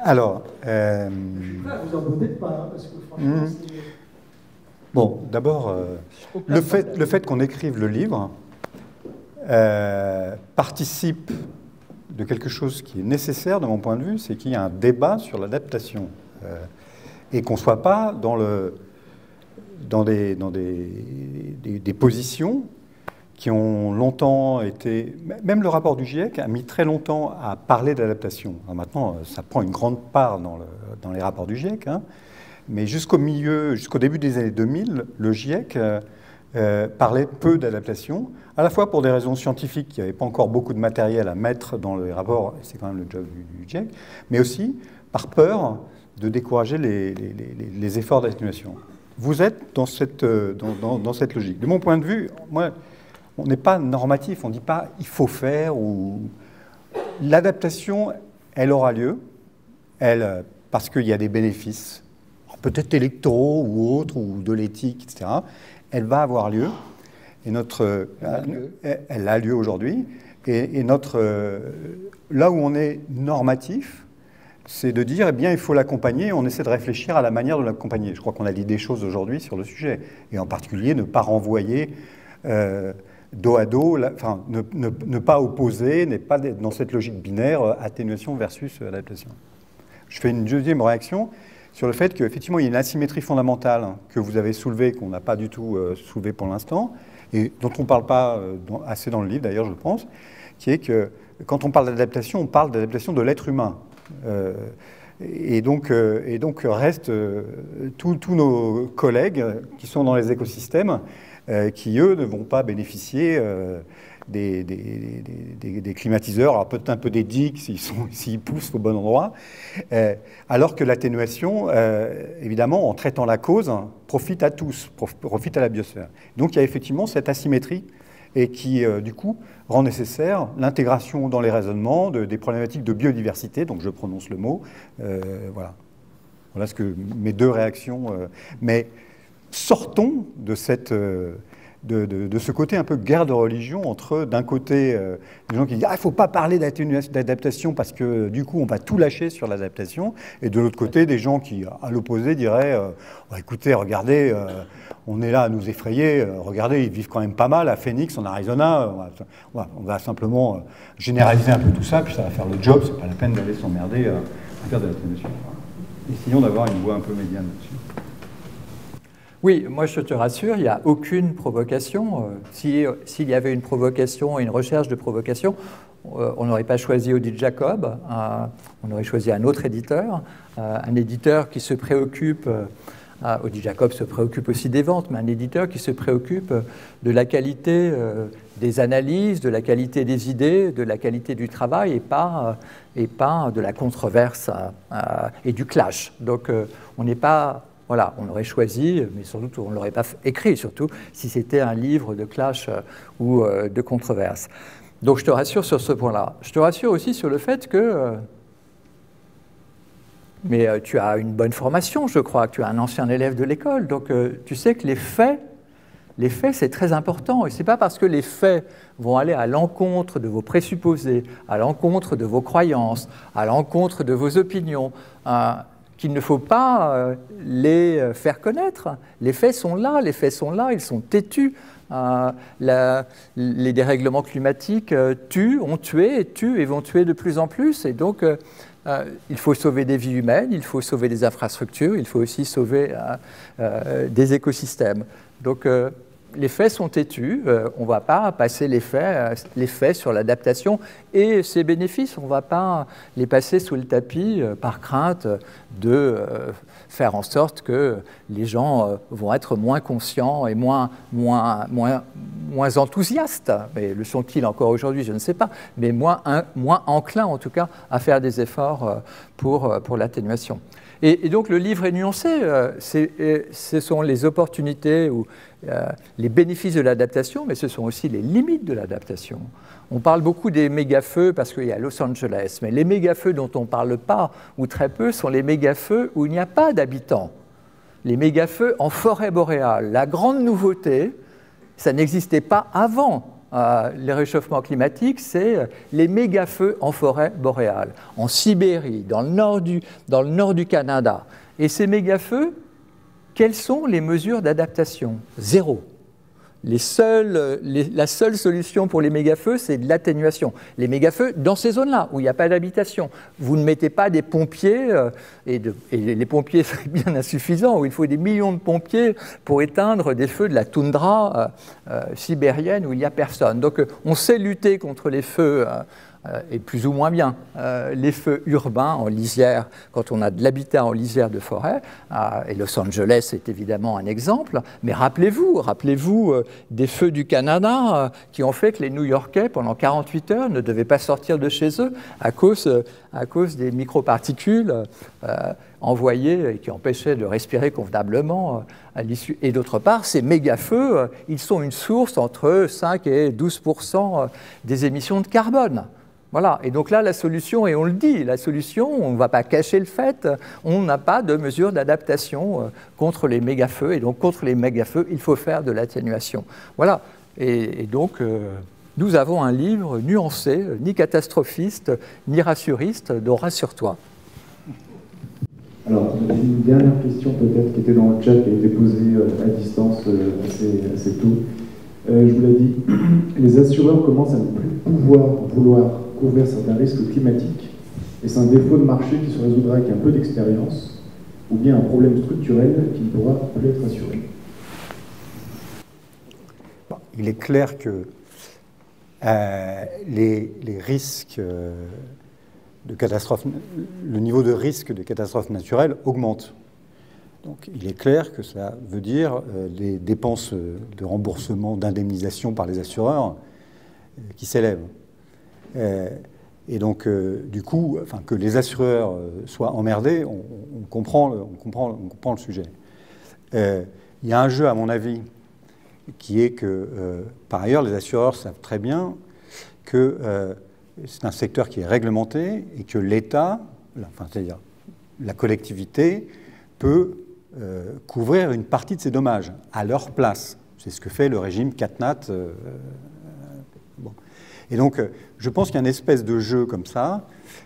Alors, vous en doutez pas, parce que franchement, bon, d'abord, le fait qu'on écrive le livre participe de quelque chose qui est nécessaire, de mon point de vue, c'est qu'il y a un débat sur l'adaptation. Et qu'on ne soit pas dans des positions qui ont longtemps été... Même le rapport du GIEC a mis très longtemps à parler d'adaptation. Maintenant, ça prend une grande part dans les rapports du GIEC, hein, mais jusqu'au début des années 2000, le GIEC parlait peu d'adaptation, à la fois pour des raisons scientifiques, il n'y avait pas encore beaucoup de matériel à mettre dans les rapports, et c'est quand même le job du GIEC, mais aussi par peur de décourager les efforts d'atténuation. Vous êtes dans cette logique. De mon point de vue, moi, on n'est pas normatif, on ne dit pas « il faut faire » ou... L'adaptation, elle aura lieu, parce qu'il y a des bénéfices, peut-être électoraux ou autres, ou de l'éthique, etc. Elle va avoir lieu, et elle a lieu aujourd'hui, et là où on est normatif, c'est de dire, eh bien, il faut l'accompagner, on essaie de réfléchir à la manière de l'accompagner. Je crois qu'on a dit des choses aujourd'hui sur le sujet, et en particulier ne pas renvoyer dos à dos, enfin, ne pas opposer, n'est pas dans cette logique binaire, atténuation versus adaptation. Je fais une deuxième réaction sur le fait qu'effectivement, il y a une asymétrie fondamentale que vous avez soulevée, qu'on n'a pas du tout soulevée pour l'instant, et dont on ne parle pas assez dans le livre, d'ailleurs, je pense, qui est que quand on parle d'adaptation, on parle d'adaptation de l'être humain. Et donc restent tous nos collègues qui sont dans les écosystèmes, qui, eux, ne vont pas bénéficier des climatiseurs, alors peut-être un peu des digues s'ils poussent au bon endroit, alors que l'atténuation, évidemment, en traitant la cause, profite à tous, profite à la biosphère. Donc il y a effectivement cette asymétrie et qui, du coup, rend nécessaire l'intégration dans les raisonnements des problématiques de biodiversité, donc je prononce le mot, voilà. Voilà mes deux réactions. Mais sortons de ce côté un peu guerre de religion entre, d'un côté, des gens qui disent « Ah, il ne faut pas parler d'adaptation parce que, du coup, on va tout lâcher sur l'adaptation », et de l'autre côté, des gens qui, à l'opposé, diraient « Écoutez, regardez, on est là à nous effrayer, regardez, ils vivent quand même pas mal à Phoenix, en Arizona, on va simplement généraliser un peu tout ça, puis ça va faire le job, c'est pas la peine d'aller s'emmerder à faire de l'atténuation. » Essayons d'avoir une voix un peu médiane là-dessus. Oui, moi je te rassure, il n'y a aucune provocation. S'il y avait une provocation et une recherche de provocation, on n'aurait pas choisi Odile Jacob, on aurait choisi un autre éditeur, un éditeur qui se préoccupe, Odile Jacob se préoccupe aussi des ventes, mais un éditeur qui se préoccupe de la qualité des analyses, de la qualité des idées, de la qualité du travail et pas de la controverse et du clash. Donc on n'est pas... Voilà, on l'aurait choisi, mais surtout on ne l'aurait pas écrit, surtout si c'était un livre de clash ou de controverse. Donc je te rassure sur ce point-là. Je te rassure aussi sur le fait que... mais tu as une bonne formation, je crois, tu es un ancien élève de l'école, donc tu sais que les faits, c'est très important. Et ce n'est pas parce que les faits vont aller à l'encontre de vos présupposés, à l'encontre de vos croyances, à l'encontre de vos opinions, qu'il ne faut pas les faire connaître. Les faits sont là, ils sont têtus. Les dérèglements climatiques ont tué et vont tuer de plus en plus. Et donc, il faut sauver des vies humaines, il faut sauver des infrastructures, il faut aussi sauver des écosystèmes. Donc, les faits sont têtus, on ne va pas passer les faits sur l'adaptation et ses bénéfices, on ne va pas les passer sous le tapis par crainte de faire en sorte que les gens vont être moins conscients et moins enthousiastes. Mais le sont-ils encore aujourd'hui, je ne sais pas, mais moins enclins en tout cas à faire des efforts pour l'atténuation. Et donc le livre est nuancé, ce sont les opportunités ou les bénéfices de l'adaptation, mais ce sont aussi les limites de l'adaptation. On parle beaucoup des méga-feux parce qu'il y a Los Angeles, mais les méga-feux dont on ne parle pas ou très peu sont les méga-feux où il n'y a pas d'habitants. Les méga-feux en forêt boréale. La grande nouveauté, ça n'existait pas avant les réchauffements climatiques, c'est les méga-feux en forêt boréale, en Sibérie, dans le nord du Canada. Et ces méga-feux, quelles sont les mesures d'adaptation? Zéro. La seule solution pour les méga-feux, c'est de l'atténuation. Les méga-feux, dans ces zones-là, où il n'y a pas d'habitation. Vous ne mettez pas des pompiers, et les pompiers seraient bien insuffisants, où il faut des millions de pompiers pour éteindre des feux de la toundra sibérienne où il n'y a personne. Donc on sait lutter contre les feux et plus ou moins bien. Les feux urbains en lisière, quand on a de l'habitat en lisière de forêt, et Los Angeles est évidemment un exemple, mais rappelez-vous des feux du Canada qui ont fait que les New-Yorkais, pendant 48 heures, ne devaient pas sortir de chez eux à cause des microparticules envoyées et qui empêchaient de respirer convenablement à l'issue. Et d'autre part, ces méga-feux, ils sont une source entre 5 et 12% des émissions de carbone. Voilà, et donc là, la solution, et on le dit, la solution, on ne va pas cacher le fait, on n'a pas de mesure d'adaptation contre les méga-feux, et donc contre les méga-feux, il faut faire de l'atténuation. Voilà, et donc nous avons un livre nuancé, ni catastrophiste, ni rassuriste, donc rassure-toi. Alors, une dernière question peut-être qui était dans le chat, qui a été posée à distance assez tôt. Je vous l'ai dit, les assureurs commencent à ne plus vouloir couvrir certains risques climatiques, et c'est un défaut de marché qui se résoudra avec un peu d'expérience, ou bien un problème structurel qui ne pourra plus être assuré. Bon, il est clair que les risques de catastrophes, le niveau de risque de catastrophes naturelles augmente. Donc il est clair que ça veut dire les dépenses de remboursement, d'indemnisation par les assureurs qui s'élèvent. Et donc, du coup, enfin, que les assureurs soient emmerdés, on comprend le sujet. Il y a un jeu, à mon avis, qui est que, par ailleurs, les assureurs savent très bien que c'est un secteur qui est réglementé et que l'État, enfin, c'est-à-dire la collectivité, peut couvrir une partie de ces dommages à leur place. C'est ce que fait le régime CatNat. Bon. Et donc, je pense qu'il y a une espèce de jeu comme ça,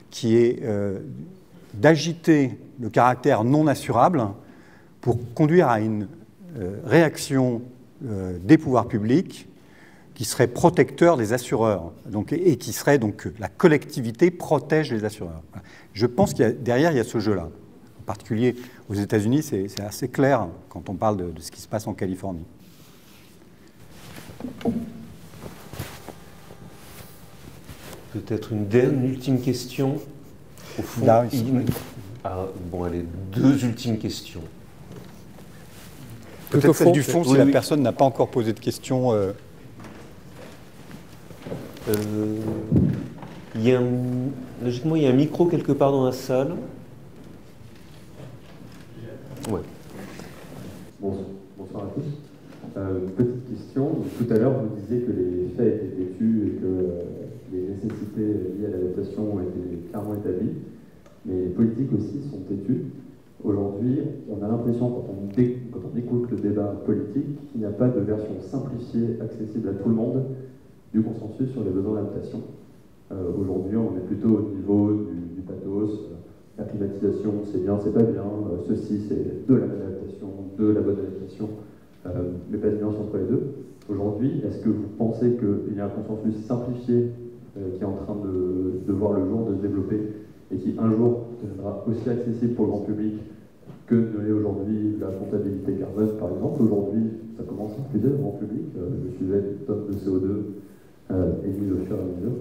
qui est d'agiter le caractère non assurable pour conduire à une réaction des pouvoirs publics qui serait protecteur des assureurs, donc, et qui serait donc que la collectivité protège les assureurs. Je pense qu'il y a, derrière, il y a ce jeu-là. En particulier aux États-Unis, c'est assez clair quand on parle de ce qui se passe en Californie. Peut-être une ultime question. Au fond, là, ici. Bon, allez, deux ultimes questions. Peut-être celle du fond, si la personne n'a pas encore posé de questions. Logiquement, il y a un micro quelque part dans la salle. Ouais. Bonsoir à tous. Petite question. Tout à l'heure, vous disiez que les faits étaient têtus et que les nécessités liées à l'adaptation étaient clairement établies, mais les politiques aussi sont têtues. Aujourd'hui, on a l'impression, quand on écoute le débat politique, qu'il n'y a pas de version simplifiée, accessible à tout le monde, du consensus sur les besoins d'adaptation. Aujourd'hui, on est plutôt au niveau du pathos. La climatisation, c'est bien, c'est pas bien. Ceci, c'est de la adaptation, de la bonne adaptation, mais pas de nuance entre les deux. Aujourd'hui, est-ce que vous pensez qu'il y a un consensus simplifié qui est en train de voir le jour, de se développer, et qui un jour deviendra aussi accessible pour le grand public que ne l'est aujourd'hui la comptabilité carbone, par exemple? Aujourd'hui, ça commence à inclure le grand public. Le sujet des tonnes de CO2 émis au fur et à mesure.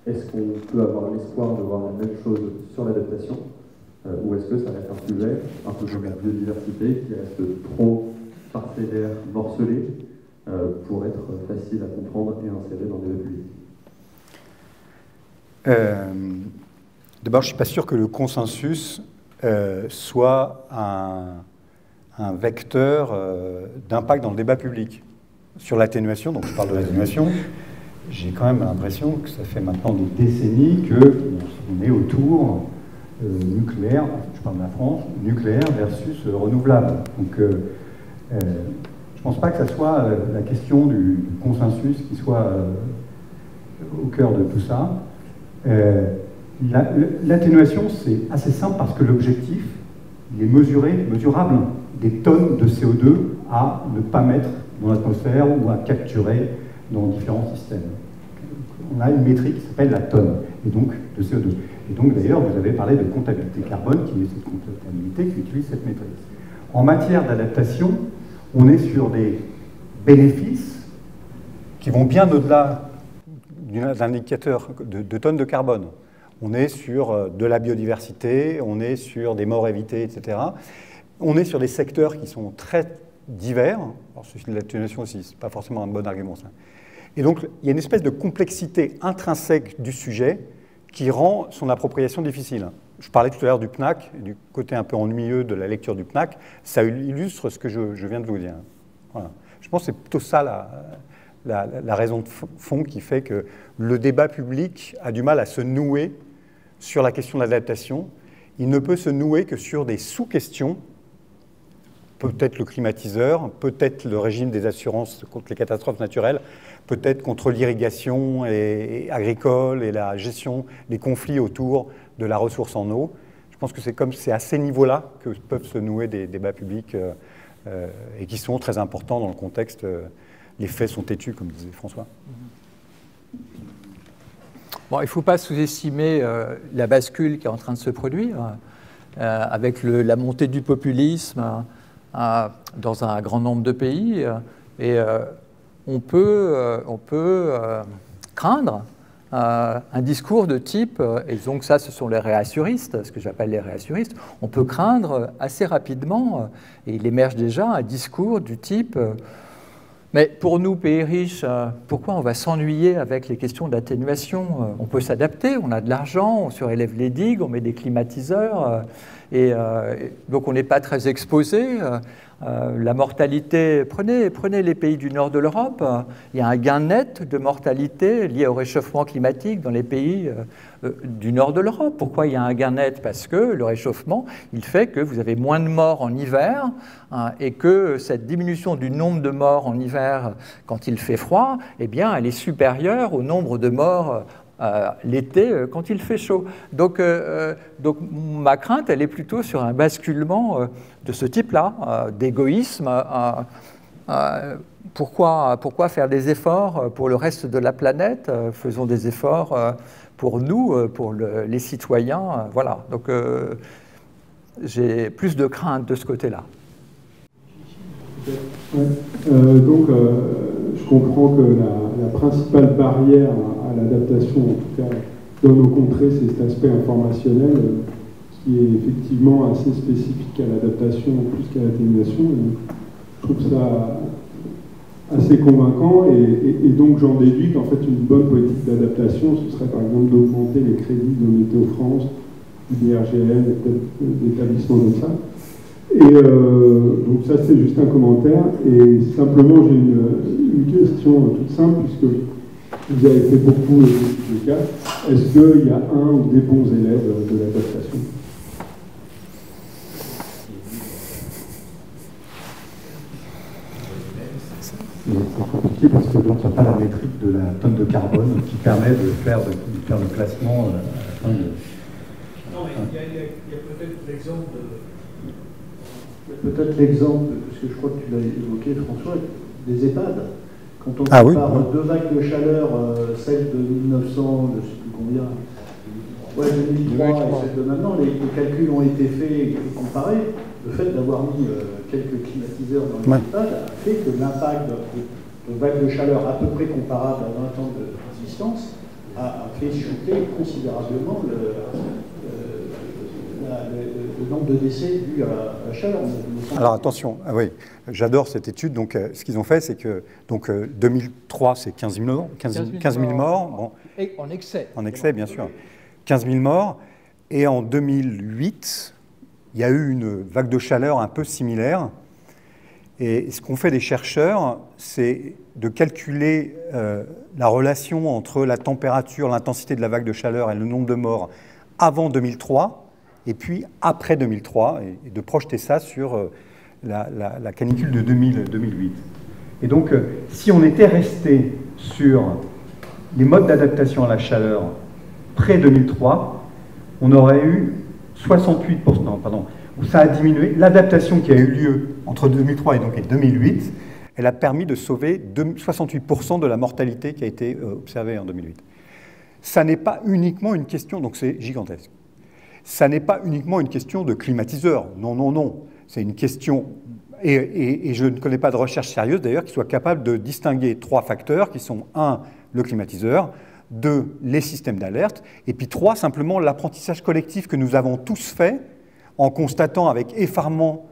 Est-ce qu'on peut avoir l'espoir de voir la même chose sur l'adaptation, ou est-ce que ça reste un sujet un peu comme la biodiversité qui reste trop parcellaire, morcelé, pour être facile à comprendre et insérer dans des publics? D'abord, je ne suis pas sûr que le consensus soit un vecteur d'impact dans le débat public. Sur l'atténuation, donc je parle de l'atténuation, j'ai quand même l'impression que ça fait maintenant des décennies qu'on est autour nucléaire, je parle de la France, nucléaire versus renouvelable. Donc je ne pense pas que ça soit la question du consensus qui soit au cœur de tout ça. L'atténuation, c'est assez simple parce que l'objectif, il est mesurable, des tonnes de CO2 à ne pas mettre dans l'atmosphère ou à capturer dans différents systèmes. On a une métrique qui s'appelle la tonne, et donc de CO2. Et donc d'ailleurs, vous avez parlé de comptabilité carbone, qui est cette comptabilité qui utilise cette métrique. En matière d'adaptation, on est sur des bénéfices qui vont bien au-delà d'un indicateur de tonnes de carbone. On est sur de la biodiversité, on est sur des morts évitées, etc. On est sur des secteurs qui sont très divers. Alors, celui de l'atténuation aussi, ce n'est pas forcément un bon argument, ça. Et donc, il y a une espèce de complexité intrinsèque du sujet qui rend son appropriation difficile. Je parlais tout à l'heure du PNAC, du côté un peu ennuyeux de la lecture du PNAC. Ça illustre ce que je viens de vous dire. Voilà. Je pense que c'est plutôt ça la raison de fond qui fait que le débat public a du mal à se nouer sur la question de l'adaptation. Il ne peut se nouer que sur des sous-questions, peut-être le climatiseur, peut-être le régime des assurances contre les catastrophes naturelles, peut-être contre l'irrigation agricole et la gestion des conflits autour de la ressource en eau. Je pense que c'est à ces niveaux-là que peuvent se nouer des débats publics et qui sont très importants dans le contexte. Les faits sont têtus, comme disait François. Bon, il ne faut pas sous-estimer la bascule qui est en train de se produire avec la montée du populisme dans un grand nombre de pays. Et on peut craindre un discours de type, et donc ça ce sont les réassuristes, ce que j'appelle les réassuristes, on peut craindre assez rapidement, et il émerge déjà un discours du type mais pour nous, pays riches, pourquoi on va s'ennuyer avec les questions d'atténuation? On peut s'adapter, on a de l'argent, on surélève les digues, on met des climatiseurs, et donc on n'est pas très exposé. La mortalité, prenez les pays du nord de l'Europe, il y a un gain net de mortalité lié au réchauffement climatique dans les pays du nord de l'Europe. Pourquoi il y a un gain net? Parce que le réchauffement, il fait que vous avez moins de morts en hiver et que cette diminution du nombre de morts en hiver quand il fait froid, eh bien, elle est supérieure au nombre de morts l'été quand il fait chaud. Donc ma crainte, elle est plutôt sur un basculement de ce type-là, d'égoïsme. Pourquoi faire des efforts pour le reste de la planète? Faisons des efforts pour nous, pour les citoyens. Voilà. Donc j'ai plus de crainte de ce côté-là. Ouais. Je comprends que la principale barrière à l'adaptation, en tout cas dans nos contrées, c'est cet aspect informationnel qui est effectivement assez spécifique à l'adaptation plus qu'à l'atténuation. Je trouve ça assez convaincant et donc j'en déduis qu'en fait une bonne politique d'adaptation, ce serait par exemple d'augmenter les crédits de Météo France, du DRGL, d'établissements comme ça. Et donc ça c'est juste un commentaire et simplement j'ai une question toute simple puisque vous avez fait beaucoup de cas. Est-ce qu'il y a un ou des bons élèves de l'adaptation? C'est compliqué parce que donc il n'y a pas la métrique de la tonne de carbone qui permet de faire le classement à la fin de... Non, mais il y a peut-être l'exemple parce que je crois que tu l'as évoqué, François, des EHPAD. Quand on compare deux vagues de chaleur, celle de 1900, je ne sais plus combien, 2003 et celle de maintenant, les calculs ont été faits et comparés. Le fait d'avoir mis quelques climatiseurs dans les EHPAD a fait que l'impact de vagues de chaleur à peu près comparables à 20 ans d'existence a fait chuter considérablement le nombre de décès dus à la chaleur. Alors attention, oui, j'adore cette étude. Donc, ce qu'ils ont fait, c'est que 2003, c'est 15 000 morts. Bon. Et en excès. En excès, bien sûr. 15 000 morts. Et en 2008, il y a eu une vague de chaleur un peu similaire. Et ce qu'ont fait les chercheurs, c'est de calculer la relation entre la température, l'intensité de la vague de chaleur et le nombre de morts avant 2003 et puis après 2003, et de projeter ça sur la canicule de 2008. Et donc, si on était resté sur les modes d'adaptation à la chaleur pré-2003, on aurait eu 68%, non, pardon, ça a diminué. L'adaptation qui a eu lieu entre 2003 et 2008, elle a permis de sauver 68% de la mortalité qui a été observée en 2008. Ça n'est pas uniquement une question, donc c'est gigantesque. Ça n'est pas uniquement une question de climatiseur. Non, non, non. C'est une question, et je ne connais pas de recherche sérieuse d'ailleurs qui soit capable de distinguer trois facteurs qui sont, un, le climatiseur, 2, les systèmes d'alerte, et puis 3, simplement l'apprentissage collectif que nous avons tous fait en constatant avec effarement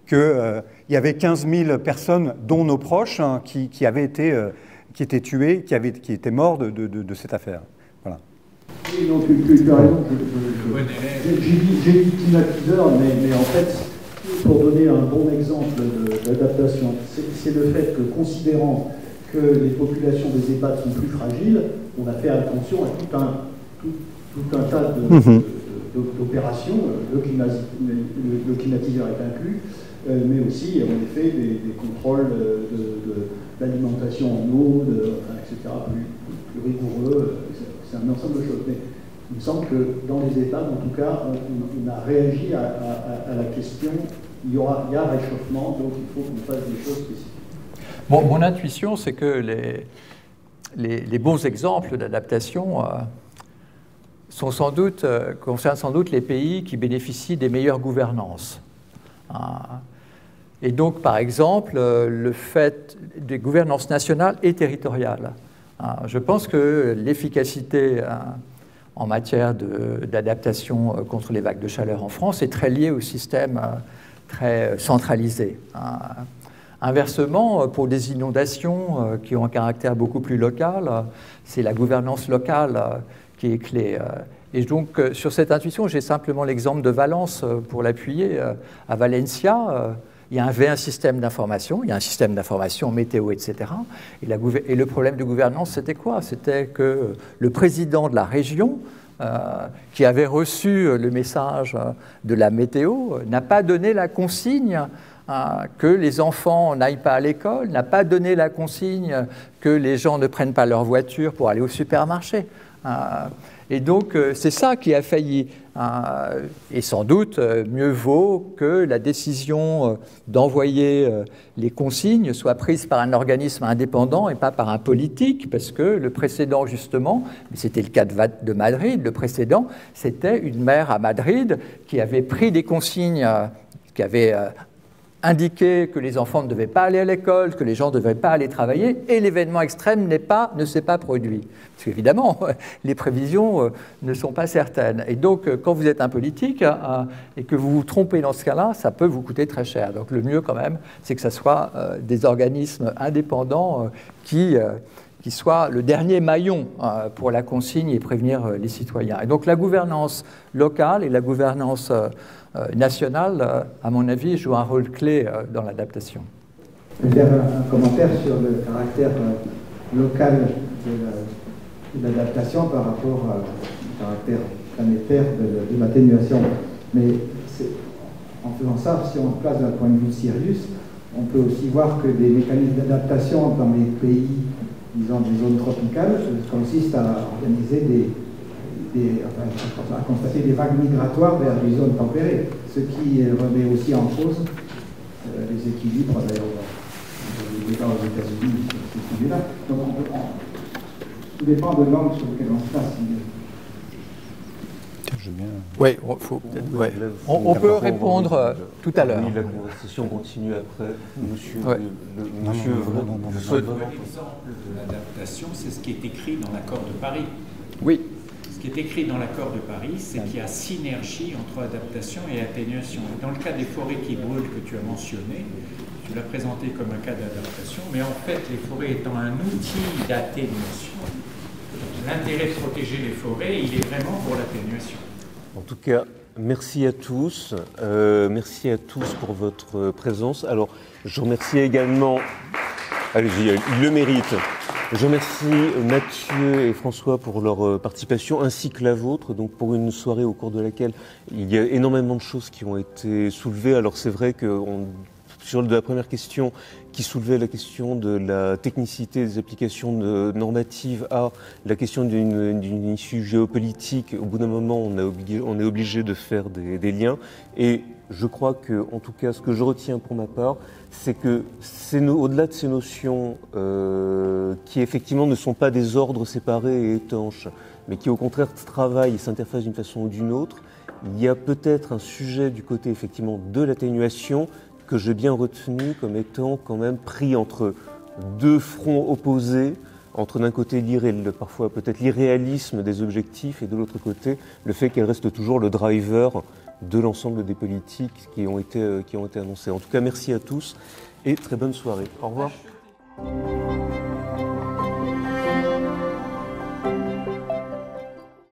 qu'il y avait 15 000 personnes, dont nos proches, hein, qui étaient tués, qui étaient morts de cette affaire. Voilà. Oui, donc tu as raison. J'ai dit climatiseur, mais en fait, pour donner un bon exemple d'adaptation, c'est le fait que, considérant que les populations des EHPAD sont plus fragiles, on a fait attention à tout un tas d'opérations, le climatiseur est inclus, mais aussi, en effet, des contrôles d'alimentation en eau, etc., plus rigoureux. C'est un ensemble de choses. Mais il me semble que dans les EHPAD, en tout cas, on a réagi à la question. Il y a réchauffement, donc il faut qu'on fasse des choses spécifiques. Bon, mon intuition, c'est que les bons exemples d'adaptation concernent sans doute les pays qui bénéficient des meilleures gouvernances. Et donc, par exemple, le fait des gouvernances nationales et territoriales. Je pense que l'efficacité en matière d'adaptation contre les vagues de chaleur en France est très liée au système très centralisé. Inversement, pour des inondations qui ont un caractère beaucoup plus local, c'est la gouvernance locale qui est clé. Et donc, sur cette intuition, j'ai simplement l'exemple de Valence pour l'appuyer. À Valencia, il y a un système d'information, il y a un système d'information météo, etc. Et le problème de gouvernance, c'était quoi? C'était que le président de la région, qui avait reçu le message de la météo, n'a pas donné la consigne que les enfants n'aillent pas à l'école, n'a pas donné la consigne que les gens ne prennent pas leur voiture pour aller au supermarché. Et donc, c'est ça qui a failli. Et sans doute, mieux vaut que la décision d'envoyer les consignes soit prise par un organisme indépendant et pas par un politique, parce que le précédent, justement, c'était le cas de Madrid, le précédent, c'était une maire à Madrid qui avait pris des consignes, qui avait indiqué que les enfants ne devaient pas aller à l'école, que les gens ne devaient pas aller travailler, et l'événement extrême ne s'est pas produit. Parce qu'évidemment, les prévisions ne sont pas certaines. Et donc, quand vous êtes un politique et que vous vous trompez dans ce cas-là, ça peut vous coûter très cher. Donc, le mieux, quand même, c'est que ce soit des organismes indépendants qui soient le dernier maillon pour la consigne et prévenir les citoyens. Et donc, la gouvernance locale et la gouvernance nationale, à mon avis, jouent un rôle clé dans l'adaptation. Je vais faire un commentaire sur le caractère local de l'adaptation par rapport au caractère planétaire de l'atténuation. Mais en faisant ça, si on place d'un point de vue Sirius, on peut aussi voir que des mécanismes d'adaptation dans les pays, disons des zones tropicales, consistent à organiser à constater des vagues migratoires vers des zones tempérées, ce qui remet aussi en cause les équilibres, d'ailleurs, des débats aux États-Unis sur ce sujet-là. Donc, tout dépend de l'angle sur lequel on se place. Oui, on peut répondre tout à l'heure. Oui, la conversation continue après. Monsieur, l'exemple de l'adaptation, c'est ce qui est écrit dans l'accord de Paris. Oui. Ce qui est écrit dans l'accord de Paris, c'est qu'il y a synergie entre adaptation et atténuation. Dans le cas des forêts qui brûlent que tu as mentionné, tu l'as présenté comme un cas d'adaptation, mais en fait, les forêts étant un outil d'atténuation, l'intérêt de protéger les forêts, il est vraiment pour l'atténuation. En tout cas, merci à tous. Merci à tous pour votre présence. Alors, je remercie également... Allez-y, il le mérite. Je remercie Mathieu et François pour leur participation, ainsi que la vôtre, donc pour une soirée au cours de laquelle il y a énormément de choses qui ont été soulevées. Alors c'est vrai que sur la première question qui soulevait la question de la technicité des applications normatives à la question d'une issue géopolitique, au bout d'un moment on est obligé de faire des liens. Et je crois que, en tout cas, ce que je retiens pour ma part, c'est que au-delà de ces notions qui effectivement ne sont pas des ordres séparés et étanches, mais qui au contraire travaillent et s'interfacent d'une façon ou d'une autre, il y a peut-être un sujet du côté effectivement de l'atténuation que j'ai bien retenu comme étant quand même pris entre deux fronts opposés, entre d'un côté parfois peut-être l'irréalisme des objectifs et de l'autre côté le fait qu'elle reste toujours le driver de l'ensemble des politiques qui ont été annoncées. En tout cas, merci à tous et très bonne soirée. Au revoir.